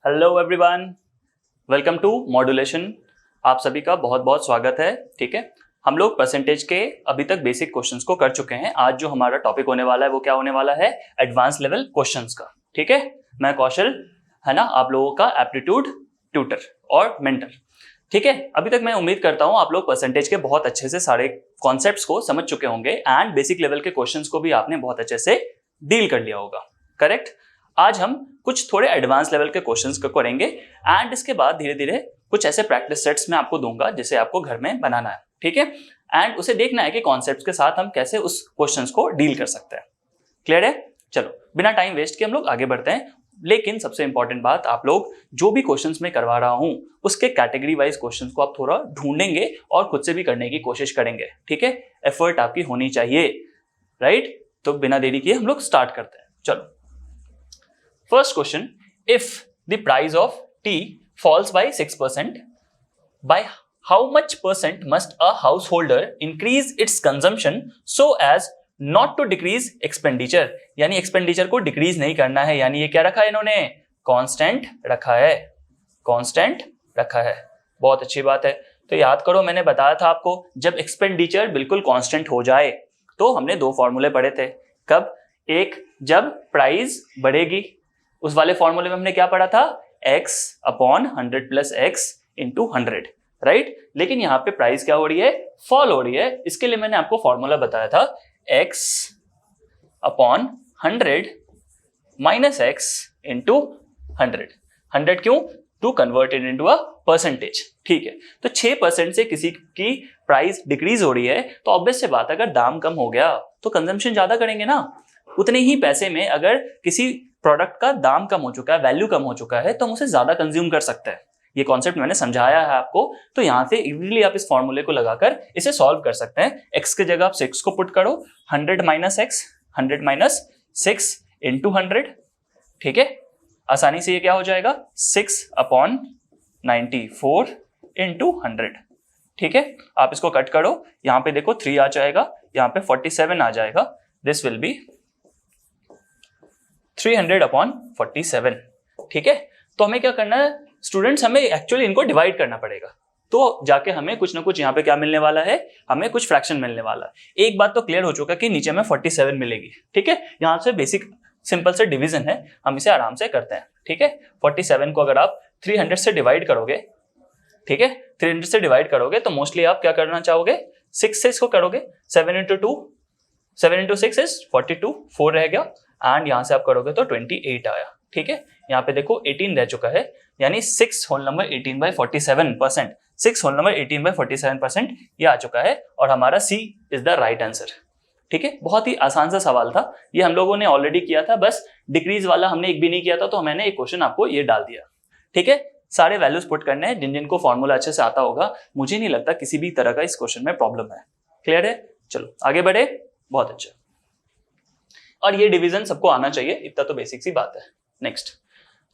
Hello everyone, welcome to modulation. आप सभी का बहुत बहुत स्वागत है। ठीक है, हम लोग परसेंटेज के अभी तक बेसिक क्वेश्चंस को कर चुके हैं। आज जो हमारा टॉपिक होने वाला है वो क्या होने वाला है, एडवांस लेवल क्वेश्चंस का। ठीक है, मैं कौशल है ना, आप लोगों का एप्टीट्यूड ट्यूटर और मेंटर। ठीक है, अभी तक मैं उम्मीद करता हूं आप लोग परसेंटेज के बहुत अच्छे से सारे कॉन्सेप्ट्स को समझ चुके होंगे एंड बेसिक लेवल के क्वेश्चंस को भी आपने बहुत अच्छे से डील कर लिया होगा। करेक्ट। आज हम कुछ थोड़े एडवांस लेवल के क्वेश्चंस को करेंगे एंड इसके बाद धीरे धीरे कुछ ऐसे प्रैक्टिस सेट्स मैं आपको दूंगा जिसे आपको घर में बनाना है। ठीक है, एंड उसे देखना है कि कॉन्सेप्ट्स के साथ हम कैसे उस क्वेश्चंस को डील कर सकते हैं। क्लियर है? चलो बिना टाइम वेस्ट किए हम लोग आगे बढ़ते हैं। लेकिन सबसे इंपॉर्टेंट बात, आप लोग जो भी क्वेश्चंस मैं करवा रहा हूं उसके कैटेगरी वाइज क्वेश्चंस को आप थोड़ा ढूंढेंगे और खुद से भी करने की कोशिश करेंगे। ठीक है, एफर्ट आपकी होनी चाहिए। राइट, तो बिना देरी किए हम लोग स्टार्ट करते हैं। चलो, first question, if the price of tea falls by 6%, by how much percent must a householder increase its consumption so as not to decrease expenditure? यानी expenditure को decrease नहीं करना है, यानी ये क्या रखा है इन्होंने, constant रखा है, constant रखा है। बहुत अच्छी बात है। तो याद करो, मैंने बताया था आपको जब expenditure बिल्कुल constant हो जाए तो हमने दो फॉर्मूले पढ़े थे। कब? एक जब प्राइस बढ़ेगी, उस वाले फॉर्मूले में हमने क्या पढ़ा था, x upon 100 plus x into 100। Right, लेकिन यहाँ पे प्राइस क्या हो रही है, फॉल हो रही है। इसके लिए मैंने आपको फॉर्मूला बताया था x upon 100 minus x into 100। 100 क्यों? To converted into a percentage. ठीक है, तो 6% से किसी की प्राइस डिक्रीज हो रही है तो ऑब्वियस से बात, अगर दाम कम हो गया तो कंजम्पशन ज्यादा करेंगे ना। उतने ही पैसे में अगर किसी प्रोडक्ट का दाम कम हो चुका है, वैल्यू कम हो चुका है, तो हम उसे ज्यादा कंज्यूम कर सकते हैं। ये कॉन्सेप्ट मैंने समझाया है आपको, तो यहां से इजीली आप इस फॉर्मूले को लगाकर इसे सॉल्व कर सकते हैं। x के जगह आप 6 को पुट करो, 100 माइनस x, 100 माइनस 6 इंटू 100। ठीक है, आसानी से ये क्या हो जाएगा, 6 अपॉन 94 इंटू 100। ठीक है, आप इसको कट करो, यहाँ पे देखो 3 आ जाएगा, यहाँ पे 47 आ जाएगा। This will be 300 upon 47। ठीक है, तो हमें क्या करना है स्टूडेंट्स, हमें एक्चुअली इनको डिवाइड करना पड़ेगा। तो जाके हमें कुछ ना कुछ यहाँ पे क्या मिलने वाला है, हमें कुछ फ्रैक्शन मिलने वाला है। एक बात तो क्लियर हो चुका कि नीचे में 47 मिलेगी। ठीक है, यहाँ से बेसिक सिंपल से डिवीजन है, हम इसे आराम से करते हैं। ठीक है, 47 को अगर आप 300 से डिवाइड करोगे, ठीक है, 300 से डिवाइड करोगे तो मोस्टली आप क्या करना चाहोगे, 6 से इसको करोगे। 7 इंटू 2, 7 इंटू 6 इज 42, 4 रह गया एंड यहां से आप करोगे तो 28 आया। ठीक है, यहाँ पे देखो 18 रह चुका है, यानी 6 whole number 18 by 47%, 6 whole number 18 by 47% ये आ चुका है और हमारा C is the right answer. ठीक है, बहुत ही आसान सा सवाल था, ये हम लोगों ने ऑलरेडी किया था, बस डिक्रीज वाला हमने एक भी नहीं किया था, तो मैंने एक क्वेश्चन आपको ये डाल दिया। ठीक है, सारे वैल्यूज पुट करने हैं, जिन जिनको फॉर्मूला अच्छे से आता होगा, मुझे नहीं लगता किसी भी तरह का इस क्वेश्चन में प्रॉब्लम है। क्लियर है? चलो आगे बढ़े। बहुत अच्छा, और ये डिवीजन सबको आना चाहिए, इतना तो बेसिक सी बात है। Next,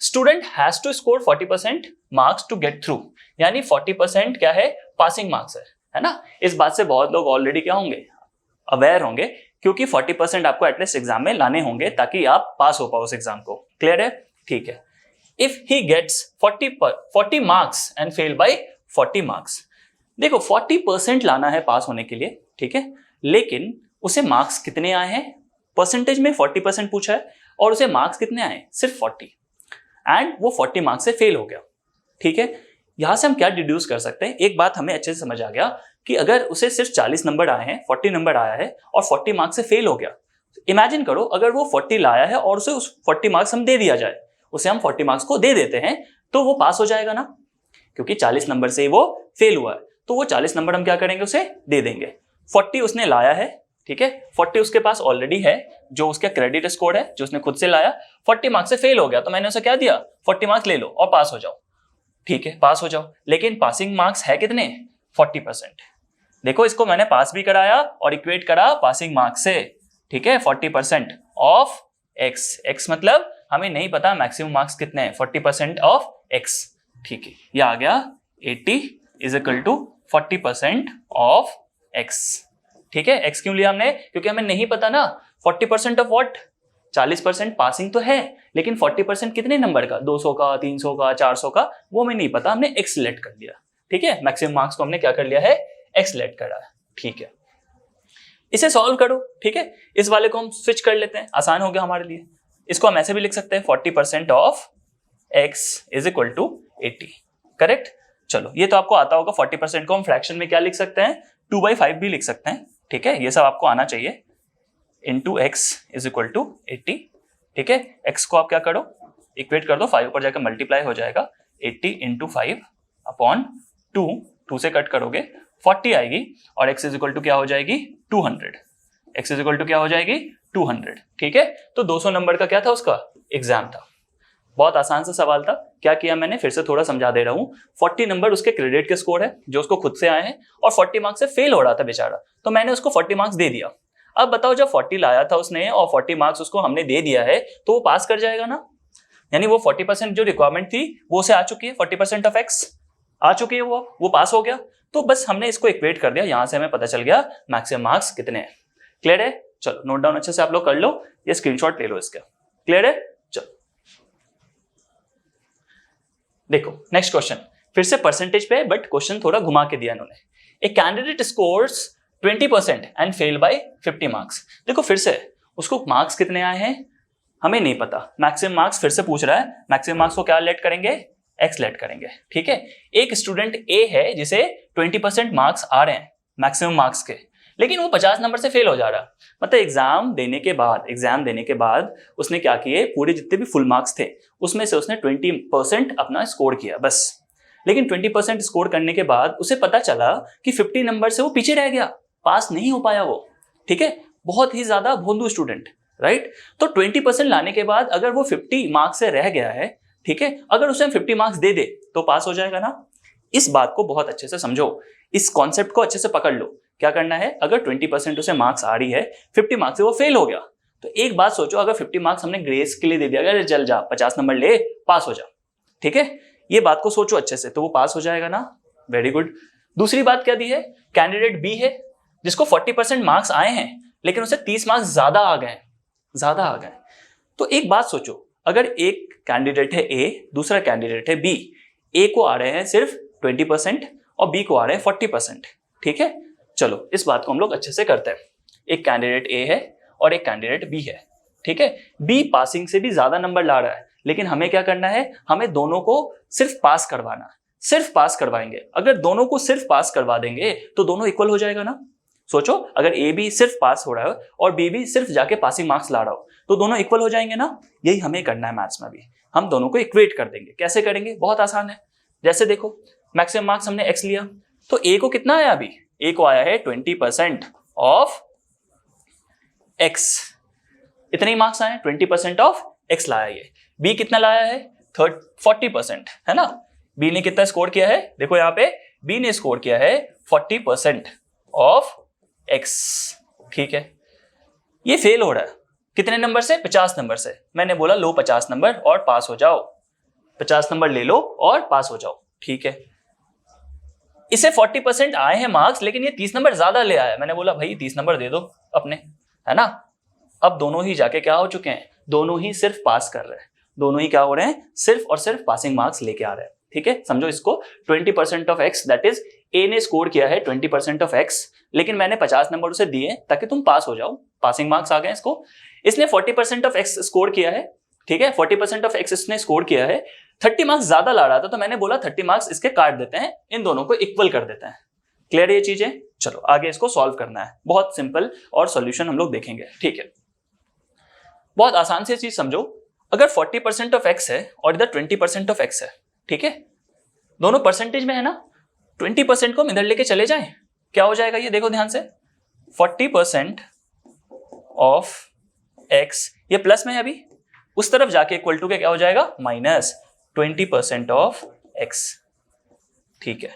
student has to score 40% marks to get through, यानी 40% क्या है, पासिंग मार्क्स है ना। इस बात से बहुत लोग ऑलरेडी क्या होंगे, अवेयर होंगे, क्योंकि 40% आपको एटलीस्ट एग्जाम में लाने होंगे ताकि आप पास हो पाओ उस एग्जाम को। क्लियर है? ठीक है, if he gets 40 marks and fail by 40 marks, देखो 40% लाना है पास होने के लिए। ठीक है, लेकिन उसे मार्क्स कितने आए हैं, परसेंटेज में 40% पूछा है और उसे मार्क्स कितने आए, सिर्फ 40, एंड वो 40 मार्क्स से फेल हो गया। ठीक है, यहां से हम क्या डिड्यूस कर सकते हैं, एक बात हमें अच्छे से समझ आ गया कि अगर उसे सिर्फ 40 नंबर आए हैं, 40 नंबर आया है और 40 मार्क्स से फेल हो गया, इमेजिन करो अगर वो 40 लाया है और उसे उस 40 मार्क्स हम दे दिया जाए, उसे हम 40 मार्क्स को दे देते हैं, तो वो पास हो जाएगा ना, क्योंकि 40 नंबर से वो फेल हुआ है, तो वो 40 नंबर हम क्या करेंगे, उसे दे देंगे। 40 उसने लाया है, ठीक है, 40 उसके पास ऑलरेडी है, जो उसका क्रेडिट स्कोर है, जो उसने खुद से लाया। 40 मार्क्स से फेल हो गया तो मैंने उसे क्या दिया, 40 मार्क्स ले लो और पास हो जाओ। ठीक है, पास हो जाओ, लेकिन पासिंग मार्क्स है कितने, 40%। देखो इसको मैंने पास भी कराया और इक्वेट करा पासिंग मार्क्स से। ठीक है, 40% ऑफ एक्स, एक्स मतलब हमें नहीं पता मैक्सिमम मार्क्स कितने हैं, 40% ऑफ एक्स। ठीक है, ये आ गया 80 is equal to 40% of X. ठीक है, x क्यों लिया हमने, क्योंकि हमें नहीं पता ना 40% ऑफ व्हाट, 40% पासिंग तो है, लेकिन 40% कितने नंबर का, 200 का, 300 का, 400 का, वो हमें नहीं पता, हमने x सिलेक्ट कर लिया। ठीक है, मैक्सिमम मार्क्स को हमने क्या कर लिया है, x सिलेक्ट करा है। ठीक है, इसे सॉल्व करो। ठीक है, इस वाले को हम स्विच कर लेते हैं, आसान हो गया हमारे लिए। इसको हम ऐसे भी लिख सकते हैं 40% of x is equal to 80। Correct. चलो, ये तो आपको आता होगा। 40% को हम फ्रैक्शन में क्या लिख सकते हैं, 2/5 भी लिख सकते हैं। ठीक है, ये सब आपको आना चाहिए। Into x is equal to 80। ठीक है, x को आप क्या करो, इक्वेट कर दो, 5 ऊपर जाकर मल्टीप्लाई हो जाएगा। 80 इंटू 5 अपॉन 2, 2 से कट करोगे 40 आएगी, और x इज इक्वल टू क्या हो जाएगी, 200। x इज इक्वल टू क्या हो जाएगी, 200। ठीक है, तो 200 नंबर का क्या था, उसका एग्जाम था। बहुत आसान सा सवाल था। क्या किया मैंने, फिर से थोड़ा समझा दे रहा हूँ। 40 नंबर उसके क्रेडिट के स्कोर है, जो उसको खुद से आए हैं, और 40 मार्क्स से फेल हो रहा था बेचारा, तो मैंने उसको 40 मार्क्स दे दिया। अब बताओ, जब 40 लाया था उसने और 40 मार्क्स उसको हमने दे दिया है, तो वो पास कर जाएगा ना। यानी वो 40% जो रिक्वायरमेंट थी वो उसे आ चुकी है, 40% ऑफ x आ चुकी है, वो पास हो गया। तो बस हमने इसको इक्वेट कर दिया, यहां से हमें पता चल गया मैक्सिमम मार्क्स कितने हैं। क्लियर है। चलो, नोट डाउन अच्छे से आप लोग कर लो, ये स्क्रीनशॉट ले लो इसका। क्लियर है। चलो देखो नेक्स्ट क्वेश्चन, फिर से परसेंटेज पे, बट क्वेश्चन थोड़ा घुमा के दिया इन्होंने। A candidate scores 20% and fail by 50 marks. देखो फिर से उसको मार्क्स कितने आए हैं हमें नहीं पता, मैक्सिमम मार्क्स फिर से पूछ रहा है। मैक्सिमम मार्क्स को क्या लेट करेंगे, x लेट करेंगे। ठीक है, एक स्टूडेंट A है जिसे 20% मार्क्स आ रहे हैं मैक्सिमम मार्क्स के, लेकिन वो 50 नंबर से फेल हो जा रहा। मतलब एग्जाम देने के बाद उसने क्या किए, पूरे जितने भी फुल मार्क्स थे उसमें से उसने 20% अपना स्कोर किया बस। लेकिन 20% स्कोर करने के बाद उसे पता चला कि 50 नंबर से वो पीछे रह गया, पास नहीं हो पाया वो। ठीक है, बहुत ही ज्यादा भोंदू स्टूडेंट, राइट। तो 20% लाने के बाद अगर वो 50 मार्क्स से रह गया है, ठीक है, अगर उसे हम 50 मार्क्स दे दे तो पास हो जाएगा ना। इस बात को बहुत अच्छे से समझो, इस कॉन्सेप्ट को अच्छे से पकड़ लो। क्या करना है, अगर 20% उसे मार्क्स आ रही है, 50 मार्क्स से वो फेल हो गया, तो एक बात सोचो, अगर 50 मार्क्स हमने ग्रेस के लिए दे दिया, अगर चल जा 50 नंबर ले, पास हो जा। ठीक है, ये बात को सोचो अच्छे से, तो वो पास हो जाएगा ना। Very good. दूसरी बात क्या दी है, कैंडिडेट बी है जिसको 40% मार्क्स आए हैं, लेकिन उसे 30 मार्क्स ज्यादा आ गए। तो एक बात सोचो, अगर एक कैंडिडेट है ए, दूसरा कैंडिडेट है बी, ए को आ रहे हैं सिर्फ 20% और बी को आ रहे हैं 40%। ठीक है, चलो इस बात को हम लोग अच्छे से करते हैं। एक कैंडिडेट ए है और एक कैंडिडेट बी है। ठीक है, बी पासिंग से भी ज्यादा नंबर ला रहा है, लेकिन हमें क्या करना है, हमें दोनों को सिर्फ पास करवाना, सिर्फ पास करवाएंगे। अगर दोनों को सिर्फ पास करवा देंगे तो दोनों इक्वल हो जाएगा ना। सोचो, अगर ए भी सिर्फ पास हो रहा है और बी भी सिर्फ जाके पासिंग मार्क्स ला रहा हो, तो दोनों इक्वल हो जाएंगे ना। यही हमें करना है मैथ्स में भी, हम दोनों को इक्वेट कर देंगे। कैसे करेंगे, बहुत आसान है। जैसे देखो, मैक्सिमम मार्क्स हमने एक्स लिया, तो ए को कितना आया, अभी ए को आया है 20% ऑफ एक्स। इतने ही मार्क्स आए, 20% ऑफ एक्स लाया ये। बी कितना लाया है, 40%, है ना। बी ने कितना स्कोर किया है, देखो यहाँ पे बी ने स्कोर किया है 40% ऑफ एक्स। ठीक है, ये फेल हो रहा है कितने नंबर से, 50 नंबर से। मैंने बोला लो 50 नंबर और पास हो जाओ, 50 नंबर ले लो और पास हो जाओ। ठीक है, इसे 40% आए हैं मार्क्स, लेकिन ये 30 नंबर ज्यादा ले आया। मैंने बोला भाई 30 नंबर दे दो अपने, है ना। अब दोनों ही जाके क्या हो चुके हैं, दोनों ही सिर्फ पास कर रहे हैं, दोनों ही क्या हो रहे हैं, सिर्फ और सिर्फ पासिंग मार्क्स लेके आ रहे हैं। ठीक है, समझो इसको, 20% ऑफ एक्स, दैट इज ए ने स्कोर किया है 20% ऑफ एक्स, लेकिन मैंने 50 नंबर उसे दिए ताकि तुम पास हो जाओ, पासिंग मार्क्स आ गए इसको। इसने 40% ऑफ एक्स स्कोर किया है, ठीक है, 40% ऑफ एक्स इसने स्कोर किया है, 30 मार्क्स ज्यादा ला रहा था, तो मैंने बोला 30 मार्क्स इसके काट देते हैं, इन दोनों को इक्वल कर देते हैं। क्लियर ये चीजें। चलो आगे इसको सॉल्व करना है, बहुत सिंपल, और सॉल्यूशन हम लोग देखेंगे। ठीक है, बहुत आसान से चीज समझो, अगर 40% ऑफ एक्स है और इधर 20% ऑफ एक्स है, ठीक है, दोनों परसेंटेज में है ना, 20% को हम इधर लेके चले जाएं, क्या हो जाएगा ये देखो ध्यान से, 40% ऑफ एक्स, ये प्लस में है अभी, उस तरफ जाके इक्वल टू के क्या हो जाएगा, माइनस 20% ऑफ एक्स। ठीक है,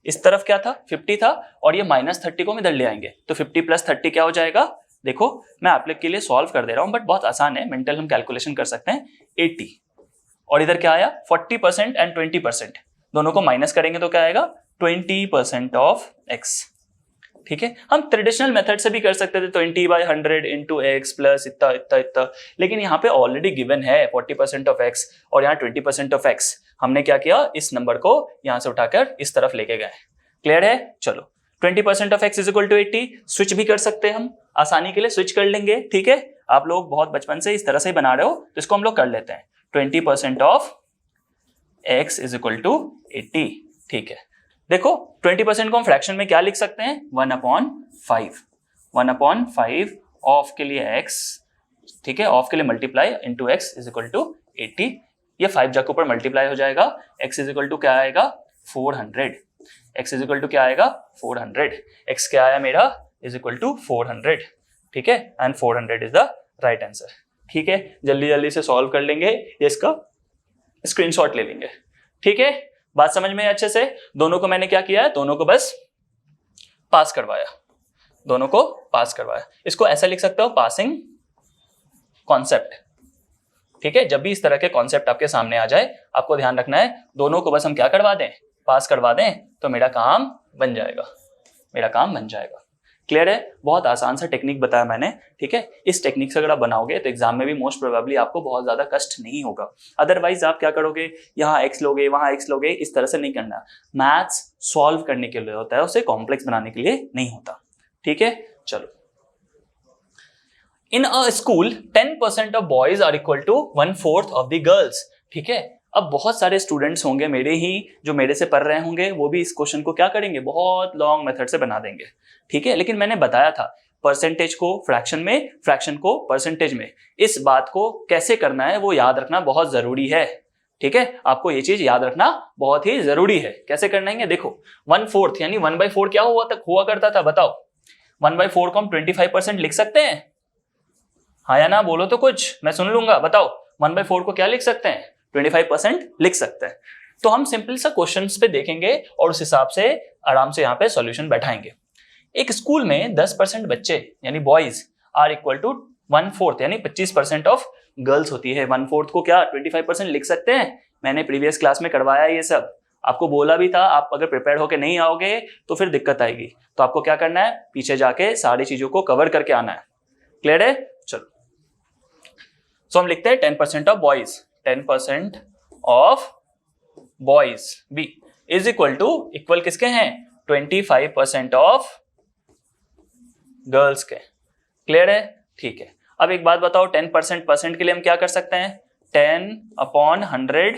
इस तरफ क्या था, 50 था, और ये -30 को हम इधर ले आएंगे, तो 50 + 30 क्या हो जाएगा। देखो मैं आप लोग के लिए सॉल्व कर दे रहा हूं, बट बहुत आसान है, मेंटल हम कैलकुलेशन कर सकते हैं। 80 और इधर क्या आया, 40% एंड 20%, दोनों को माइनस करेंगे तो क्या आएगा, 20% ऑफ एक्स। ठीक है, हम ट्रेडिशनल मेथड से भी कर सकते थे 20/100 इंटू एक्स प्लस इतना इतना इतना, लेकिन यहाँ पे ऑलरेडी गिवन है 40% ऑफ एक्स और यहाँ 20% ऑफ एक्स। हमने क्या किया, इस नंबर को यहाँ से उठाकर इस तरफ लेके गए। क्लियर है? चलो 20% of x is equal to 80, switch भी कर सकते हैं हम, आसानी के लिए स्विच कर लेंगे। ठीक है, आप लोग बहुत बचपन से इस तरह से ही बना रहे हो, तो इसको हम लोग कर लेते हैं। 20% of x is equal to 80। ठीक है, देखो 20% को हम फ्रैक्शन में क्या लिख सकते हैं, 1/5। 1/5 ऑफ के लिए x, ठीक है, ऑफ के लिए multiply into X is equal to 80। ये 5 जा के ऊपर मल्टीप्लाई हो जाएगा, x इज इक्वल टू क्या आएगा, 400। x इज इक्वल टू क्या आएगा, 400। x क्या आया मेरा, इज इक्वल टू 400। ठीक है, and 400 is the right answer. ठीक है, जल्दी जल्दी से सॉल्व कर लेंगे, ये इसका स्क्रीनशॉट ले लेंगे। ठीक है, बात समझ में अच्छे से? दोनों को मैंने क्या किया है, दोनों को बस पास करवाया, दोनों को पास करवाया। इसको ऐसा लिख सकते हो, पासिंग कॉन्सेप्ट। ठीक है, जब भी इस तरह के कॉन्सेप्ट आपके सामने आ जाए, आपको ध्यान रखना है दोनों को बस हम क्या करवा दें, पास करवा दें, तो मेरा काम बन जाएगा, मेरा काम बन जाएगा। क्लियर है? बहुत आसान सा टेक्निक बताया मैंने। ठीक है, इस टेक्निक से अगर आप बनाओगे तो एग्जाम में भी मोस्ट प्रोबेबली आपको बहुत ज्यादा कष्ट नहीं होगा। अदरवाइज आप क्या करोगे, यहाँ एक्स लोगे, वहां एक्स लोगे, इस तरह से नहीं करना। मैथ्स सॉल्व करने के लिए होता है, उसे कॉम्प्लेक्स बनाने के लिए नहीं होता। ठीक है, चलो। In a school 10% of boys are equal to 1/4 of the girls. ठीक है, अब बहुत सारे स्टूडेंट्स होंगे मेरे ही, जो मेरे से पढ़ रहे होंगे, वो भी इस क्वेश्चन को क्या करेंगे, बहुत लॉन्ग मेथड से बना देंगे। ठीक है, लेकिन मैंने बताया था परसेंटेज को फ्रैक्शन में, फ्रैक्शन को परसेंटेज में, इस बात को कैसे करना है वो याद रखना बहुत जरूरी है। ठीक है, आपको ये चीज याद रखना बहुत ही जरूरी है। कैसे करना है, देखो 1/4 यानी 1/4 क्या हुआ करता था, बताओ। 1/4 को हम 25% लिख सकते हैं, हाँ या ना, बोलो तो कुछ, मैं सुन लूंगा। बताओ 1/4 को क्या लिख सकते हैं, 25% लिख सकते हैं। तो हम सिंपल सा क्वेश्चंस पे देखेंगे और उस हिसाब से आराम से यहाँ पे सॉल्यूशन बैठाएंगे। एक स्कूल में 10% बच्चे यानी बॉयज आर इक्वल टू 1/4 यानी 25% ऑफ गर्ल्स होती है। 1/4 को क्या 25% लिख सकते हैं, मैंने प्रीवियस क्लास में करवाया ये सब, आपको बोला भी था। आप अगर प्रिपेयर होकर नहीं आओगे तो फिर दिक्कत आएगी। तो आपको क्या करना है, पीछे जाके सारी चीजों को कवर करके आना है। क्लियर है? चलो, सो हम लिखते हैं 10% of boys, 10% of boys B is equal to, equal किसके हैं, 25% ऑफ गर्ल्स के। क्लियर है? ठीक है, अब एक बात बताओ, 10% के लिए हम क्या कर सकते हैं, 10/100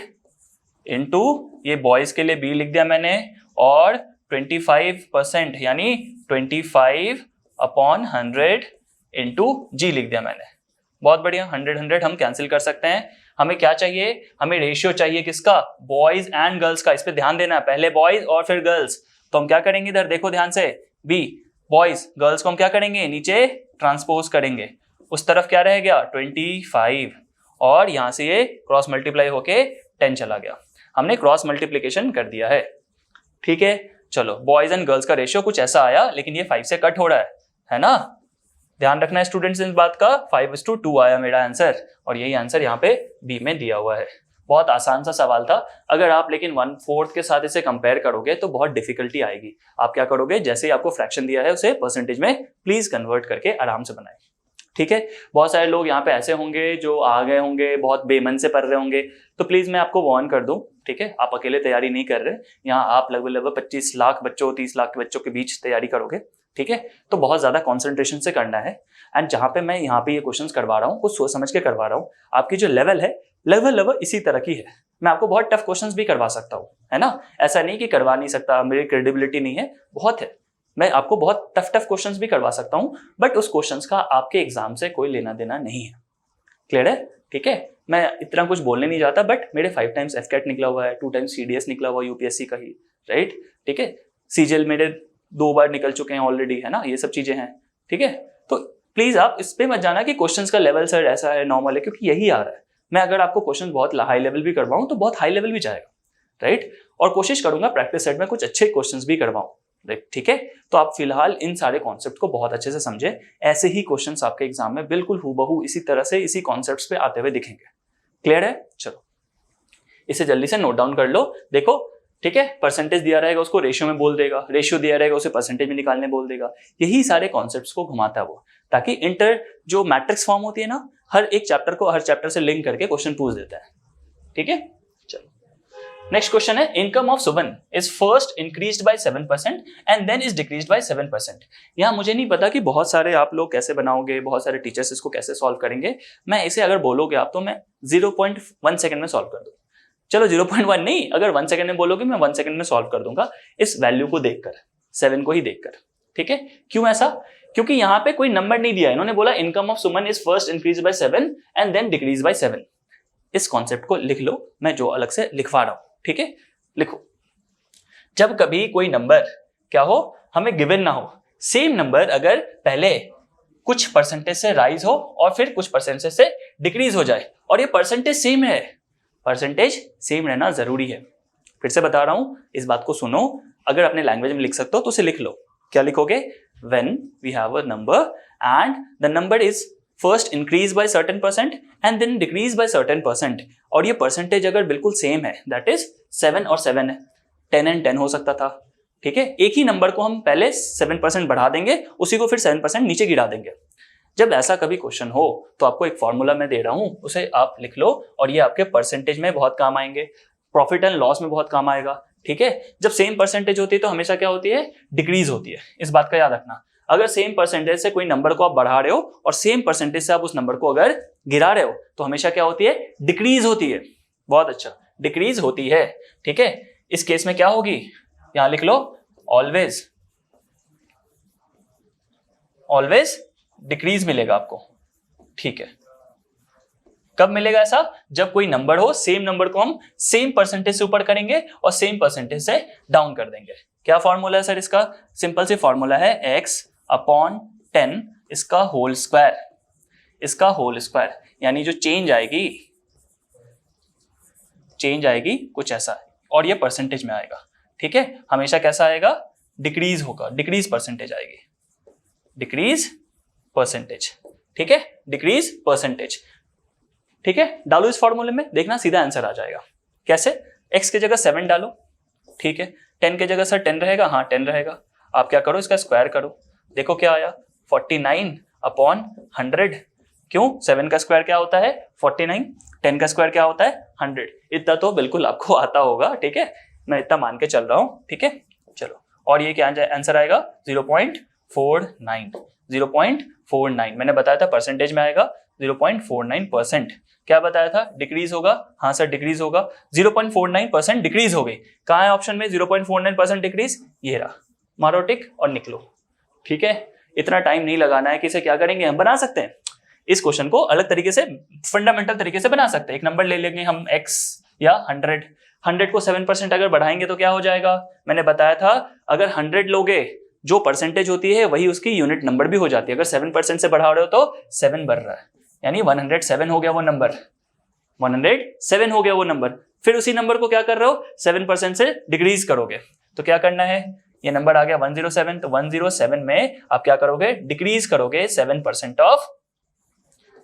इंटू, ये बॉयज के लिए बी लिख दिया मैंने, और 25% यानी 25/100 इंटू जी लिख दिया मैंने। बहुत बढ़िया, 100 हम कैंसिल कर सकते हैं। हमें क्या चाहिए, हमें रेशियो चाहिए किसका, बॉयज एंड गर्ल्स का। इस पे ध्यान देना, पहले बॉयज और फिर गर्ल्स। तो हम क्या करेंगे, इधर देखो ध्यान से, बी बॉयज, गर्ल्स को हम क्या करेंगे, नीचे ट्रांसपोज करेंगे। उस तरफ क्या रह गया, 25, और यहां से ये क्रॉस मल्टीप्लाई होके 10 चला गया। हमने क्रॉस मल्टीप्लीकेशन कर दिया है। ठीक है, चलो, बॉयज एंड गर्ल्स का रेशियो कुछ ऐसा आया, लेकिन ये 5 से कट हो रहा है ना। ध्यान रखना है स्टूडेंट्स इस बात का, 5:2 आया मेरा आंसर, और यही आंसर यहाँ पे बी में दिया हुआ है। बहुत आसान सा सवाल था। अगर आप लेकिन 1/4 के साथ इसे कंपेयर करोगे तो बहुत डिफिकल्टी आएगी। आप क्या करोगे, जैसे ही आपको फ्रैक्शन दिया है उसे परसेंटेज में प्लीज कन्वर्ट करके आराम से बनाए। ठीक है, बहुत सारे लोग यहाँ पे ऐसे होंगे जो आ गए होंगे, बहुत बेमन से पढ़ रहे होंगे, तो प्लीज मैं आपको वार्न कर दूं। ठीक है, आप अकेले तैयारी नहीं कर रहे, यहाँ आप लगभग 25 लाख बच्चों, 30 लाख के बच्चों के बीच तैयारी करोगे। ठीक है, तो बहुत ज्यादा कॉन्सेंट्रेशन से करना है। एंड जहां पे मैं यहाँ पे ये क्वेश्चंस करवा रहा हूँ, कुछ सोच समझ के करवा रहा हूँ। आपकी जो लेवल है, लगभग इसी तरह की है। मैं आपको बहुत टफ क्वेश्चंस भी करवा सकता हूँ, है ना, ऐसा नहीं कि करवा नहीं सकता, मेरी क्रेडिबिलिटी नहीं है, बहुत है। मैं आपको बहुत टफ क्वेश्चंस भी करवा सकता हूँ, बट उस क्वेश्चंस का आपके एग्जाम से कोई लेना देना नहीं है। क्लियर है? ठीक है, मैं इतना कुछ बोलने नहीं जाता, बट मेरे 5 टाइम्स FCAT निकला हुआ है, 2 टाइम्स CDS निकला हुआ है, UPSC का ही, राइट। ठीक है, CGL मेरे 2 बार निकल चुके हैं ऑलरेडी, है ना, ये सब चीजें हैं। ठीक है, तो प्लीज आप इस पे मत जाना कि क्वेश्चंस का लेवल सर ऐसा है, नॉर्मल है, क्योंकि यही आ रहा है। मैं अगर आपको क्वेश्चन बहुत हाई लेवल भी करवाऊं तो बहुत हाई लेवल भी जाएगा, राइट। और कोशिश करूंगा प्रैक्टिस सेट में कुछ अच्छे क्वेश्चंस भी करवाऊं, राइट। ठीक है, तो आप फिलहाल इन सारे कॉन्सेप्ट को बहुत अच्छे से समझे। ऐसे ही क्वेश्चंस आपके एग्जाम में बिल्कुल हूबहू इसी तरह से, इसी कॉन्सेप्ट्स पे आते हुए दिखेंगे। क्लियर है? चलो, इसे जल्दी से नोट डाउन कर लो। देखो, ठीक है, परसेंटेज दिया रहेगा उसको रेशियो में बोल देगा, रेशियो दिया रहेगा उसे परसेंटेज में निकालने बोल देगा। यही सारे कॉन्सेप्ट्स को घुमाता है वो, ताकि इंटर जो मैट्रिक्स फॉर्म होती है ना, हर एक चैप्टर को हर चैप्टर से लिंक करके क्वेश्चन पूछ देता है। ठीक है, चलो नेक्स्ट क्वेश्चन है, income of Suban is first increased by 7% and then is decreased by 7%। यहाँ मुझे नहीं पता कि बहुत सारे आप लोग कैसे बनाओगे, बहुत सारे टीचर्स इसको कैसे सॉल्व करेंगे। मैं इसे अगर बोलोगे आप तो मैं 0.1 सेकंड में सॉल्व कर दूँ। चलो 0.1 नहीं, अगर 1 सेकंड में बोलोगे मैं 1 सेकंड में सॉल्व कर दूंगा, इस वैल्यू को देखकर, 7 को ही देखकर। ठीक है, क्यों ऐसा? क्योंकि यहाँ पे कोई नंबर नहीं दिया है, इन्होंने बोला income of Suman is first increase by 7 and then decrease by 7। इस कॉन्सेप्ट को लिख लो, मैं जो अलग से लिखवा रहा हूं। ठीक है, लिखो, जब कभी कोई नंबर क्या हो, हमें गिवन ना हो, सेम नंबर अगर पहले कुछ परसेंटेज से राइज हो और फिर कुछ परसेंटेज से डिक्रीज हो जाए, और ये परसेंटेज सेम है, परसेंटेज सेम रहना जरूरी है। फिर से बता रहा हूं, इस बात को सुनो, अगर अपने लैंग्वेज में लिख सकते हो तो उसे लिख लो। क्या लिखोगे? When we have a number and the number is first increase by certain percent and then decrease by certain percent, और ये परसेंटेज अगर बिल्कुल सेम है, दैट इज 7 और 7 है, 10 and 10 हो सकता था। ठीक है, एक ही नंबर को हम पहले 7% बढ़ा देंगे, उसी को फिर 7% नीचे गिरा देंगे। जब ऐसा कभी क्वेश्चन हो तो आपको एक फॉर्मूला मैं दे रहा हूं, उसे आप लिख लो, और ये आपके परसेंटेज में बहुत काम आएंगे, प्रॉफिट एंड लॉस में बहुत काम आएगा। ठीक है, जब सेम परसेंटेज होती है तो हमेशा क्या होती है? डिक्रीज होती है। इस बात का याद रखना, अगर सेम परसेंटेज से कोई नंबर को आप बढ़ा रहे हो और सेम परसेंटेज से आप उस नंबर को अगर गिरा रहे हो तो हमेशा क्या होती है? डिक्रीज होती है। बहुत अच्छा, डिक्रीज होती है। ठीक है, इस केस में क्या होगी? यहां लिख लो, ऑलवेज, ऑलवेज डिक्रीज मिलेगा आपको। ठीक है, कब मिलेगा ऐसा? जब कोई नंबर हो, सेम नंबर को हम सेम परसेंटेज से ऊपर करेंगे और सेम परसेंटेज से डाउन कर देंगे। क्या फॉर्मूला है सर इसका? सिंपल सी फॉर्मूला है x अपॉन 10 इसका होल स्क्वायर, इसका होल स्क्वायर, यानी जो चेंज आएगी कुछ ऐसा, और ये परसेंटेज में आएगा। ठीक है, हमेशा कैसा आएगा? डिक्रीज होगा, डिक्रीज परसेंटेज आएगी, डिक्रीज परसेंटेज। ठीक है, डिक्रीज परसेंटेज। ठीक है, डालो इस फॉर्मूले में, देखना सीधा आंसर आ जाएगा। कैसे? x की जगह 7 डालो। ठीक है, 10 की जगह सर 10 रहेगा, हाँ 10 रहेगा। आप क्या करो, इसका स्क्वायर करो, देखो क्या आया? 49 अपॉन 100। क्यों? 7 का स्क्वायर क्या होता है? 49, 10 का स्क्वायर क्या होता है? 100। इतना तो बिल्कुल आपको आता होगा। ठीक है, मैं इतना मान के चल रहा हूँ। ठीक है, चलो, और ये क्या आंसर आएगा? 0.49, 0.49। मैंने बताया था परसेंटेज में आएगा 0.49%। क्या बताया था? डिक्रीज होगा। हाँ सर डिक्रीज होगा, 0.49% डिक्रीज हो गई। कहाँ है ऑप्शन में 0.49% डिक्रीज? ये रहा, मारो टिक और निकलो। ठीक है, इतना टाइम नहीं लगाना है कि इसे क्या करेंगे, हम बना सकते हैं इस क्वेश्चन को अलग तरीके से, फंडामेंटल तरीके से बना सकते हैं। एक नंबर ले लेंगे हम x या 100 को 7% अगर बढ़ाएंगे तो क्या हो जाएगा? मैंने बताया था, अगर 100 लोगे, जो परसेंटेज होती है वही उसकी यूनिट नंबर भी हो जाती है। अगर 7% से बढ़ा रहे हो तो 7 बढ़ रहा है, यानी 107 हो गया वो नंबर, 107 हो गया वो नंबर। फिर उसी नंबर को क्या कर रहे हो? 7% से डिक्रीज करोगे तो क्या करना है? ये नंबर आ गया 107, तो 107 में आप क्या करोगे? डिक्रीज करोगे 7% ऑफ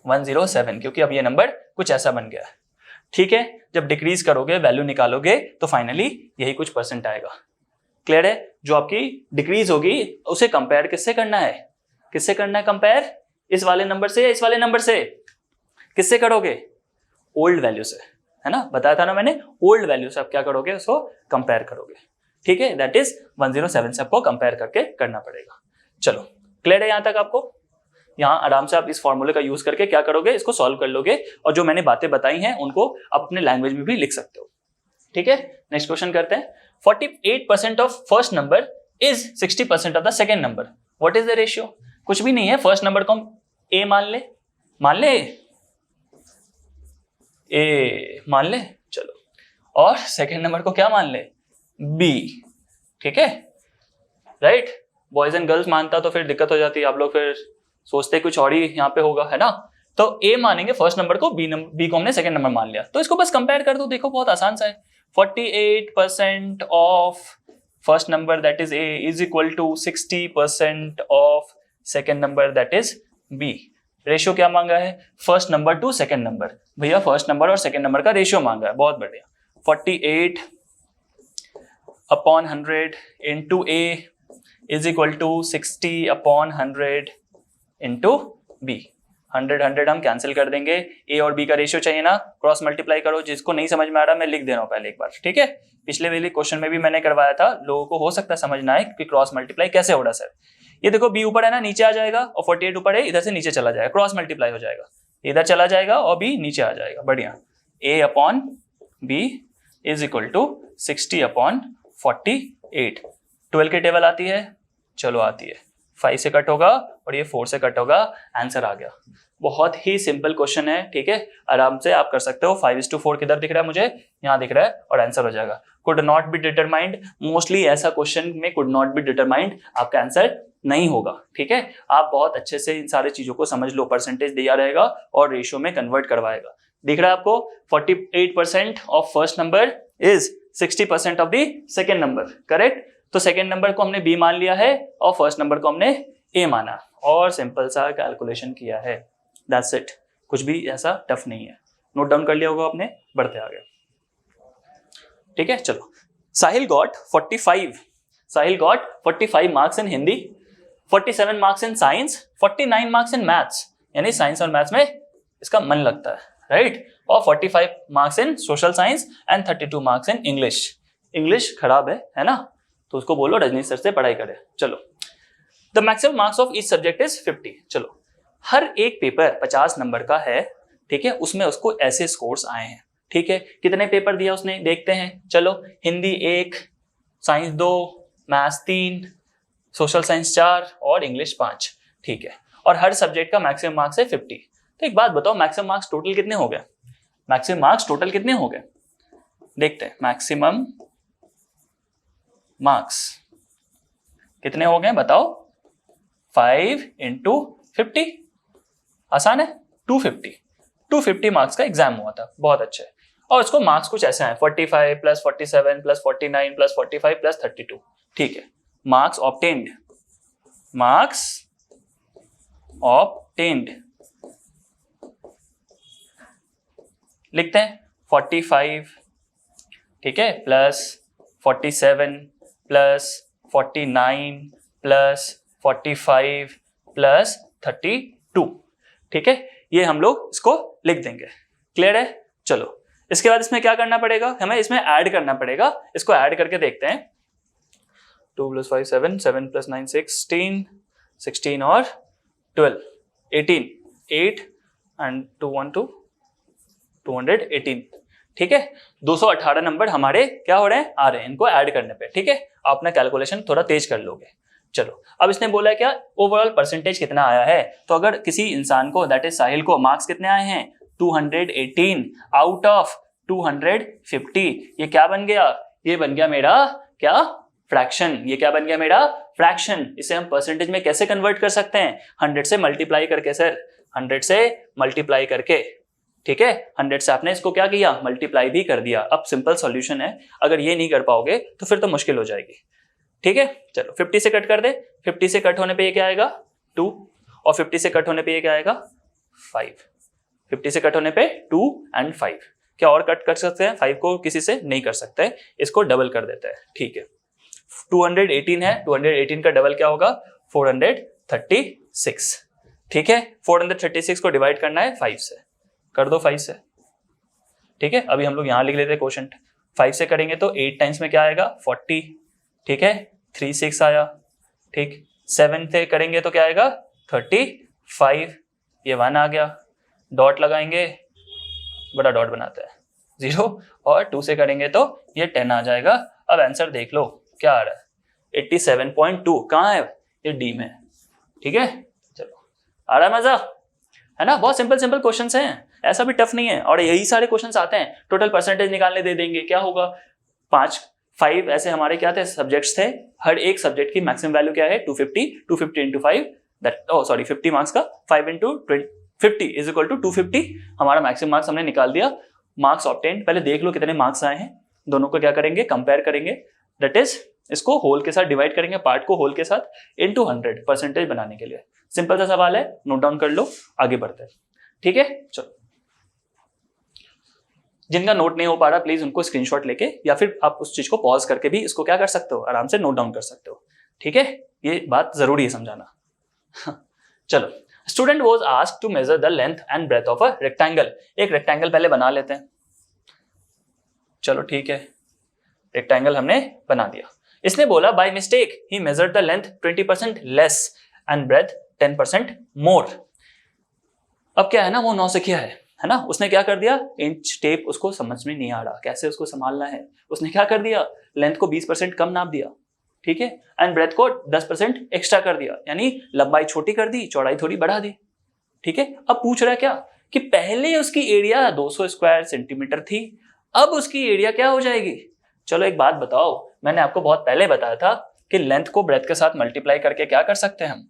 107, क्योंकि अब ये नंबर कुछ ऐसा बन गया। ठीक है, जब डिक्रीज करोगे, वैल्यू निकालोगे तो फाइनली यही कुछ परसेंट आएगा। क्लियर है? जो आपकी डिक्रीज होगी उसे कंपेयर किससे करना है? किससे करना है कंपेयर? इस वाले नंबर से या इस वाले नंबर से? किससे करोगे? ओल्ड वैल्यू से, है ना? बताया था ना मैंने, ओल्ड वैल्यू से आप क्या करोगे? उसको कंपेयर करोगे। ठीक है, दैट इज 107 से आपको कंपेयर करके करना पड़ेगा। चलो, क्लियर है यहां तक आपको? यहाँ आराम से आप इस फॉर्मूले का यूज करके क्या करोगे? इसको सॉल्व कर लोगे, और जो मैंने बातें बताई हैं उनको अपने लैंग्वेज में भी लिख सकते हो। ठीक है, नेक्स्ट क्वेश्चन करते हैं। 48% of first number is 60% of the second number, what is the ratio? कुछ भी नहीं है, फर्स्ट नंबर को हम ए मान ले ए मान ले, चलो, और सेकेंड नंबर को क्या मान ले? बी। ठीक है, राइट? बॉयज एंड गर्ल्स मानता तो फिर दिक्कत हो जाती है, आप लोग फिर सोचते कुछ और ही यहाँ पे होगा, है ना? तो ए मानेंगे फर्स्ट नंबर को, बी को हमने सेकेंड नंबर मान लिया, तो इसको बस कंपेयर कर दो, देखो बहुत आसान सा है। 48% of first number that is A is equal to 60% of second number that is B. Ratio क्या मांगा है? First number to second number. भैया फर्स्ट नंबर और सेकेंड नंबर का रेशियो मांगा है, बहुत बढ़िया। 48 upon 100 into A is equal to 60 upon 100 into B. 100 हम कैंसिल कर देंगे, ए और बी का रेशियो चाहिए ना, क्रॉस मल्टीप्लाई करो। जिसको नहीं समझ में आ रहा मैं लिख दे रहा हूँ पहले एक बार, ठीक है। पिछले वाले क्वेश्चन में भी मैंने करवाया था, लोगों को हो सकता है समझना है कि क्रॉस मल्टीप्लाई कैसे हो रहा सर। ये देखो बी ऊपर है ना, नीचे आ जाएगा, और 48 ऊपर है, इधर से नीचे चला जाएगा, क्रॉस मल्टीप्लाई हो जाएगा, इधर चला जाएगा और बी नीचे आ जाएगा। बढ़िया। A upon B is equal to 60 upon 48। 12 की टेबल आती है, चलो आती है, 5 से कट होगा और ये 4 से कट होगा, आंसर आ गया। बहुत ही सिंपल क्वेश्चन है, ठीक है, आराम से आप कर सकते हो। 5:4 किधर दिख रहा है मुझे, यहाँ दिख रहा है, और आंसर हो जाएगा। Could not be determined, mostly ऐसा क्वेश्चन में कुड नॉट बी डिटरमाइंड आपका आंसर नहीं होगा, ठीक है। आप बहुत अच्छे से इन सारी चीजों को समझ लो, परसेंटेज दिया रहेगा और रेशियो में कन्वर्ट करवाएगा। दिख रहा है आपको, 48% of first number is 60% of the second number, correct. तो सेकेंड नंबर को हमने बी मान लिया है और फर्स्ट नंबर को हमने ए माना, और सिंपल सा कैलकुलेशन किया है, दैट्स इट। कुछ भी ऐसा टफ नहीं है, नोट डाउन कर लिया होगा आपने, बढ़ते आगे, ठीक है। चलो, Sahil got 45 marks in Hindi, 47 marks in science, 49 marks in maths, यानी साइंस और मैथ्स में इसका मन लगता है, राइट। और 45 marks in social science and 32 marks in English. English खराब है ना, तो उसको बोलो रजनीश सर से पढ़ाई करे। चलो, the maximum marks of each subject is 50। चलो, हर एक पेपर 50 नंबर का है, ठीक है, उसमें उसको ऐसे स्कोर्स आए हैं, ठीक है। कितने पेपर दिया उसने देखते हैं। चलो, Hindi 1, science 2, maths 3, social science 4 और इंग्लिश 5, ठीक है। और हर सब्जेक्ट का मैक्सिमम मार्क्स है 50। तो एक बात बताओ, मैक्सिमम मार्क्स टोटल कितने हो गए, मैक्सिमम मार्क्स टोटल कितने हो गए, देखते हैं। मैक्सिमम मार्क्स कितने हो गए बताओ, 5 इंटू 50, आसान है। 250 मार्क्स का एग्जाम हुआ था, बहुत अच्छे। और उसको मार्क्स कुछ ऐसे हैं, 45 प्लस 47 प्लस 49 प्लस 45 प्लस 32, ठीक है। मार्क्स ऑब्टेन्ड, लिखते हैं 45, ठीक है, प्लस 47 प्लस 49 प्लस 45 प्लस 32, ठीक है। ये हम लोग इसको लिख देंगे, क्लियर है। चलो, इसके बाद इसमें क्या करना पड़ेगा, हमें इसमें ऐड करना पड़ेगा। इसको ऐड करके देखते हैं। 2 + 5 7, 7 + 9 16, 16 और 12 18, 8 एंड 2 1 2, 218, ठीक है। 218 नंबर हमारे क्या हो रहे हैं, आ रहे हैं, इनको ऐड करने पे, ठीक है। आप अपना कैलकुलेशन थोड़ा तेज कर लोगे। चलो, अब इसने बोला है क्या, ओवरऑल परसेंटेज कितना आया है। तो अगर किसी इंसान को, दैट इज साहिल को, मार्क्स कितने आए हैं 218 आउट ऑफ 250, ये क्या बन गया, ये बन गया मेरा क्या, फ्रैक्शन। ये क्या बन गया मेरा, फ्रैक्शन। इसे हम परसेंटेज में कैसे कन्वर्ट कर सकते हैं, 100 से मल्टीप्लाई करके सर, 100 से मल्टीप्लाई करके, ठीक है। 100 से आपने इसको क्या किया, मल्टीप्लाई भी कर दिया। अब सिंपल सॉल्यूशन है, अगर ये नहीं कर पाओगे तो फिर तो मुश्किल हो जाएगी, ठीक है। चलो, 50 से कट कर दे, 50 से कट होने पे ये क्या आएगा 2, और 50 से कट होने पे ये क्या आएगा 5। 50 से कट होने पे 2 and 5, क्या और कट कर सकते हैं, 5 को किसी से नहीं कर सकते, इसको डबल कर देते हैं, ठीक है। 218 है, 218 का डबल क्या होगा 436, ठीक है। 436 को डिवाइड करना है 5 से, कर दो 5 से, ठीक है। अभी हम लोग यहां लिख लेते हैं क्वोशंट, 5 से करेंगे तो 8 टाइम्स में क्या आएगा 40, ठीक है। 3 6 आया, ठीक। 7 से करेंगे तो क्या आएगा 35, ये 1 आ गया, डॉट लगाएंगे, बड़ा डॉट बनाते हैं 0, और 2 से करेंगे तो ये 10 आ जाएगा। अब आंसर देख लो क्या आ रहा है 87.2, कहाँ है ये, डी में, ठीक है। चलो, आ रहा है मजा, है ना। बहुत सिंपल क्वेश्चंस हैं, ऐसा भी टफ नहीं है, और यही सारे क्वेश्चंस आते हैं। टोटल परसेंटेज निकालने दे देंगे, क्या होगा 5 ऐसे हमारे क्या थे सब्जेक्ट्स थे, हर एक सब्जेक्ट की मैक्सिमम वैल्यू क्या है 250 इंटू 5, दैट 50 मार्क्स का 5 इंटू 50 इज इक्वल टू 250। हमारा मैक्सिमम मार्क्स हमने निकाल दिया। मार्क्स ऑब्टेन्ड, पहले देख लो कितने मार्क्स आए हैं, दोनों को क्या करेंगे कंपेयर करेंगे, दैट इज इसको होल के साथ डिवाइड करेंगे, पार्ट को होल के साथ इनटू 100 परसेंटेज बनाने के लिए। सिंपल सा सवाल है, नोट डाउन कर लो, आगे बढ़ते हैं, ठीक है। चलो, जिनका नोट नहीं हो पा रहा प्लीज उनको स्क्रीनशॉट लेके या फिर आप उस चीज को पॉज करके भी इसको क्या कर सकते हो, आराम से नोट डाउन कर सकते हो। ठीक है, ये बात जरूरी है समझाना। चलो, student was asked to measure the length and breadth of a rectangle. एक रेक्टेंगल पहले बना लेते हैं। चलो ठीक है, रेक्टेंगल हमने बना दिया। इसने बोला by mistake he measured the length 20% less and breadth 10% more. अब क्या है ना, वो नौसिखिया है ना, उसने क्या कर दिया, इंच टेप उसको समझ में नहीं आ रहा कैसे उसको संभालना है। उसने क्या कर दिया, लेंथ को 20% कम नाप दिया, ठीक है, एंड ब्रेथ को 10% एक्स्ट्रा कर दिया, यानी लंबाई छोटी कर दी, चौड़ाई थोड़ी बढ़ा दी। ठीक है, अब पूछ रहा है क्या कि पहले उसकी एरिया 200 स्क्वायर सेंटीमीटर थी, अब उसकी एरिया क्या हो जाएगी। चलो एक बात बताओ, मैंने आपको बहुत पहले बताया था कि लेंथ को ब्रेथ के साथ मल्टीप्लाई करके क्या कर सकते हैं हम,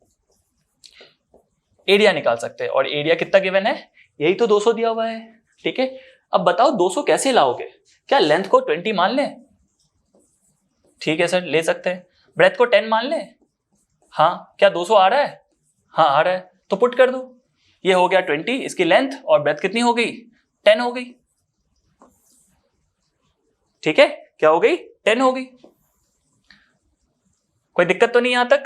एरिया निकाल सकते हैं। और एरिया कितना गिवन है, यही तो 200 दिया हुआ है। ठीक है, अब बताओ 200 कैसे लाओगे, क्या लेंथ को 20 मान लें, ठीक है सर ले सकते हैं, ब्रेथ को 10 मान लें, हाँ क्या 200 आ रहा है, हाँ आ रहा है, तो पुट कर दो, ये हो गया 20, इसकी लेंथ और ब्रेथ कितनी हो गई, 10 हो गई। ठीक है, क्या हो गई, 10 हो गई। कोई दिक्कत तो नहीं यहां तक।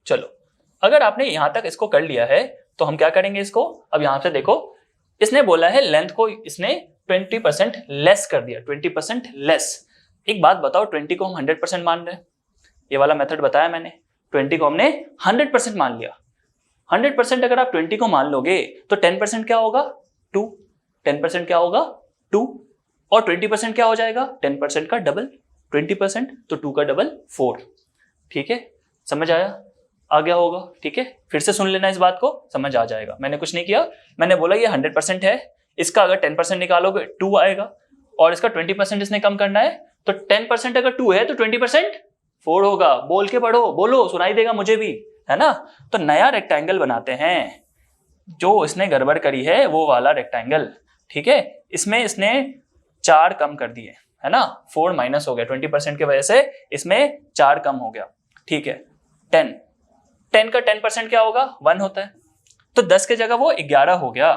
चलो, अगर आपने यहां तक इसको कर लिया है तो हम क्या करेंगे इसको, अब यहां से देखो, इसने बोला है लेंथ को इसने 20% लेस कर दिया, 20% लेस। एक बात बताओ, 20 को हम 100% मान रहे हैं, ये वाला मेथड बताया मैंने, 20 को हमने 100% मान लिया। 100% अगर आप 20 को मान लोगे तो 10% क्या होगा, 2, 10% क्या होगा 2, और 20% क्या हो जाएगा, 10% का डबल 20%, तो 2 का डबल 4। ठीक है, समझ आ गया होगा। ठीक है, फिर से सुन लेना इस बात को, समझ आ जाएगा। मैंने कुछ नहीं किया, मैंने बोला ये 100% है, इसका अगर 10% निकालोगे 2 आएगा, और इसका 20% इसने कम करना है, तो 10% अगर 2 है तो 20% 4 होगा। बोल के पढ़ो, बोलो, सुनाई देगा मुझे भी, है ना। तो नया रेक्टेंगल बनाते हैं, जो इसने गड़बड़ करी है वो वाला रेक्टेंगल। ठीक है, इसमें इसने 4 कम कर दिए, है ना, 4 माइनस हो गया 20% की वजह से, इसमें 4 कम हो गया। ठीक है, 10 का 10% क्या होगा, 1 होता है, तो 10 की जगह वो 11 हो गया।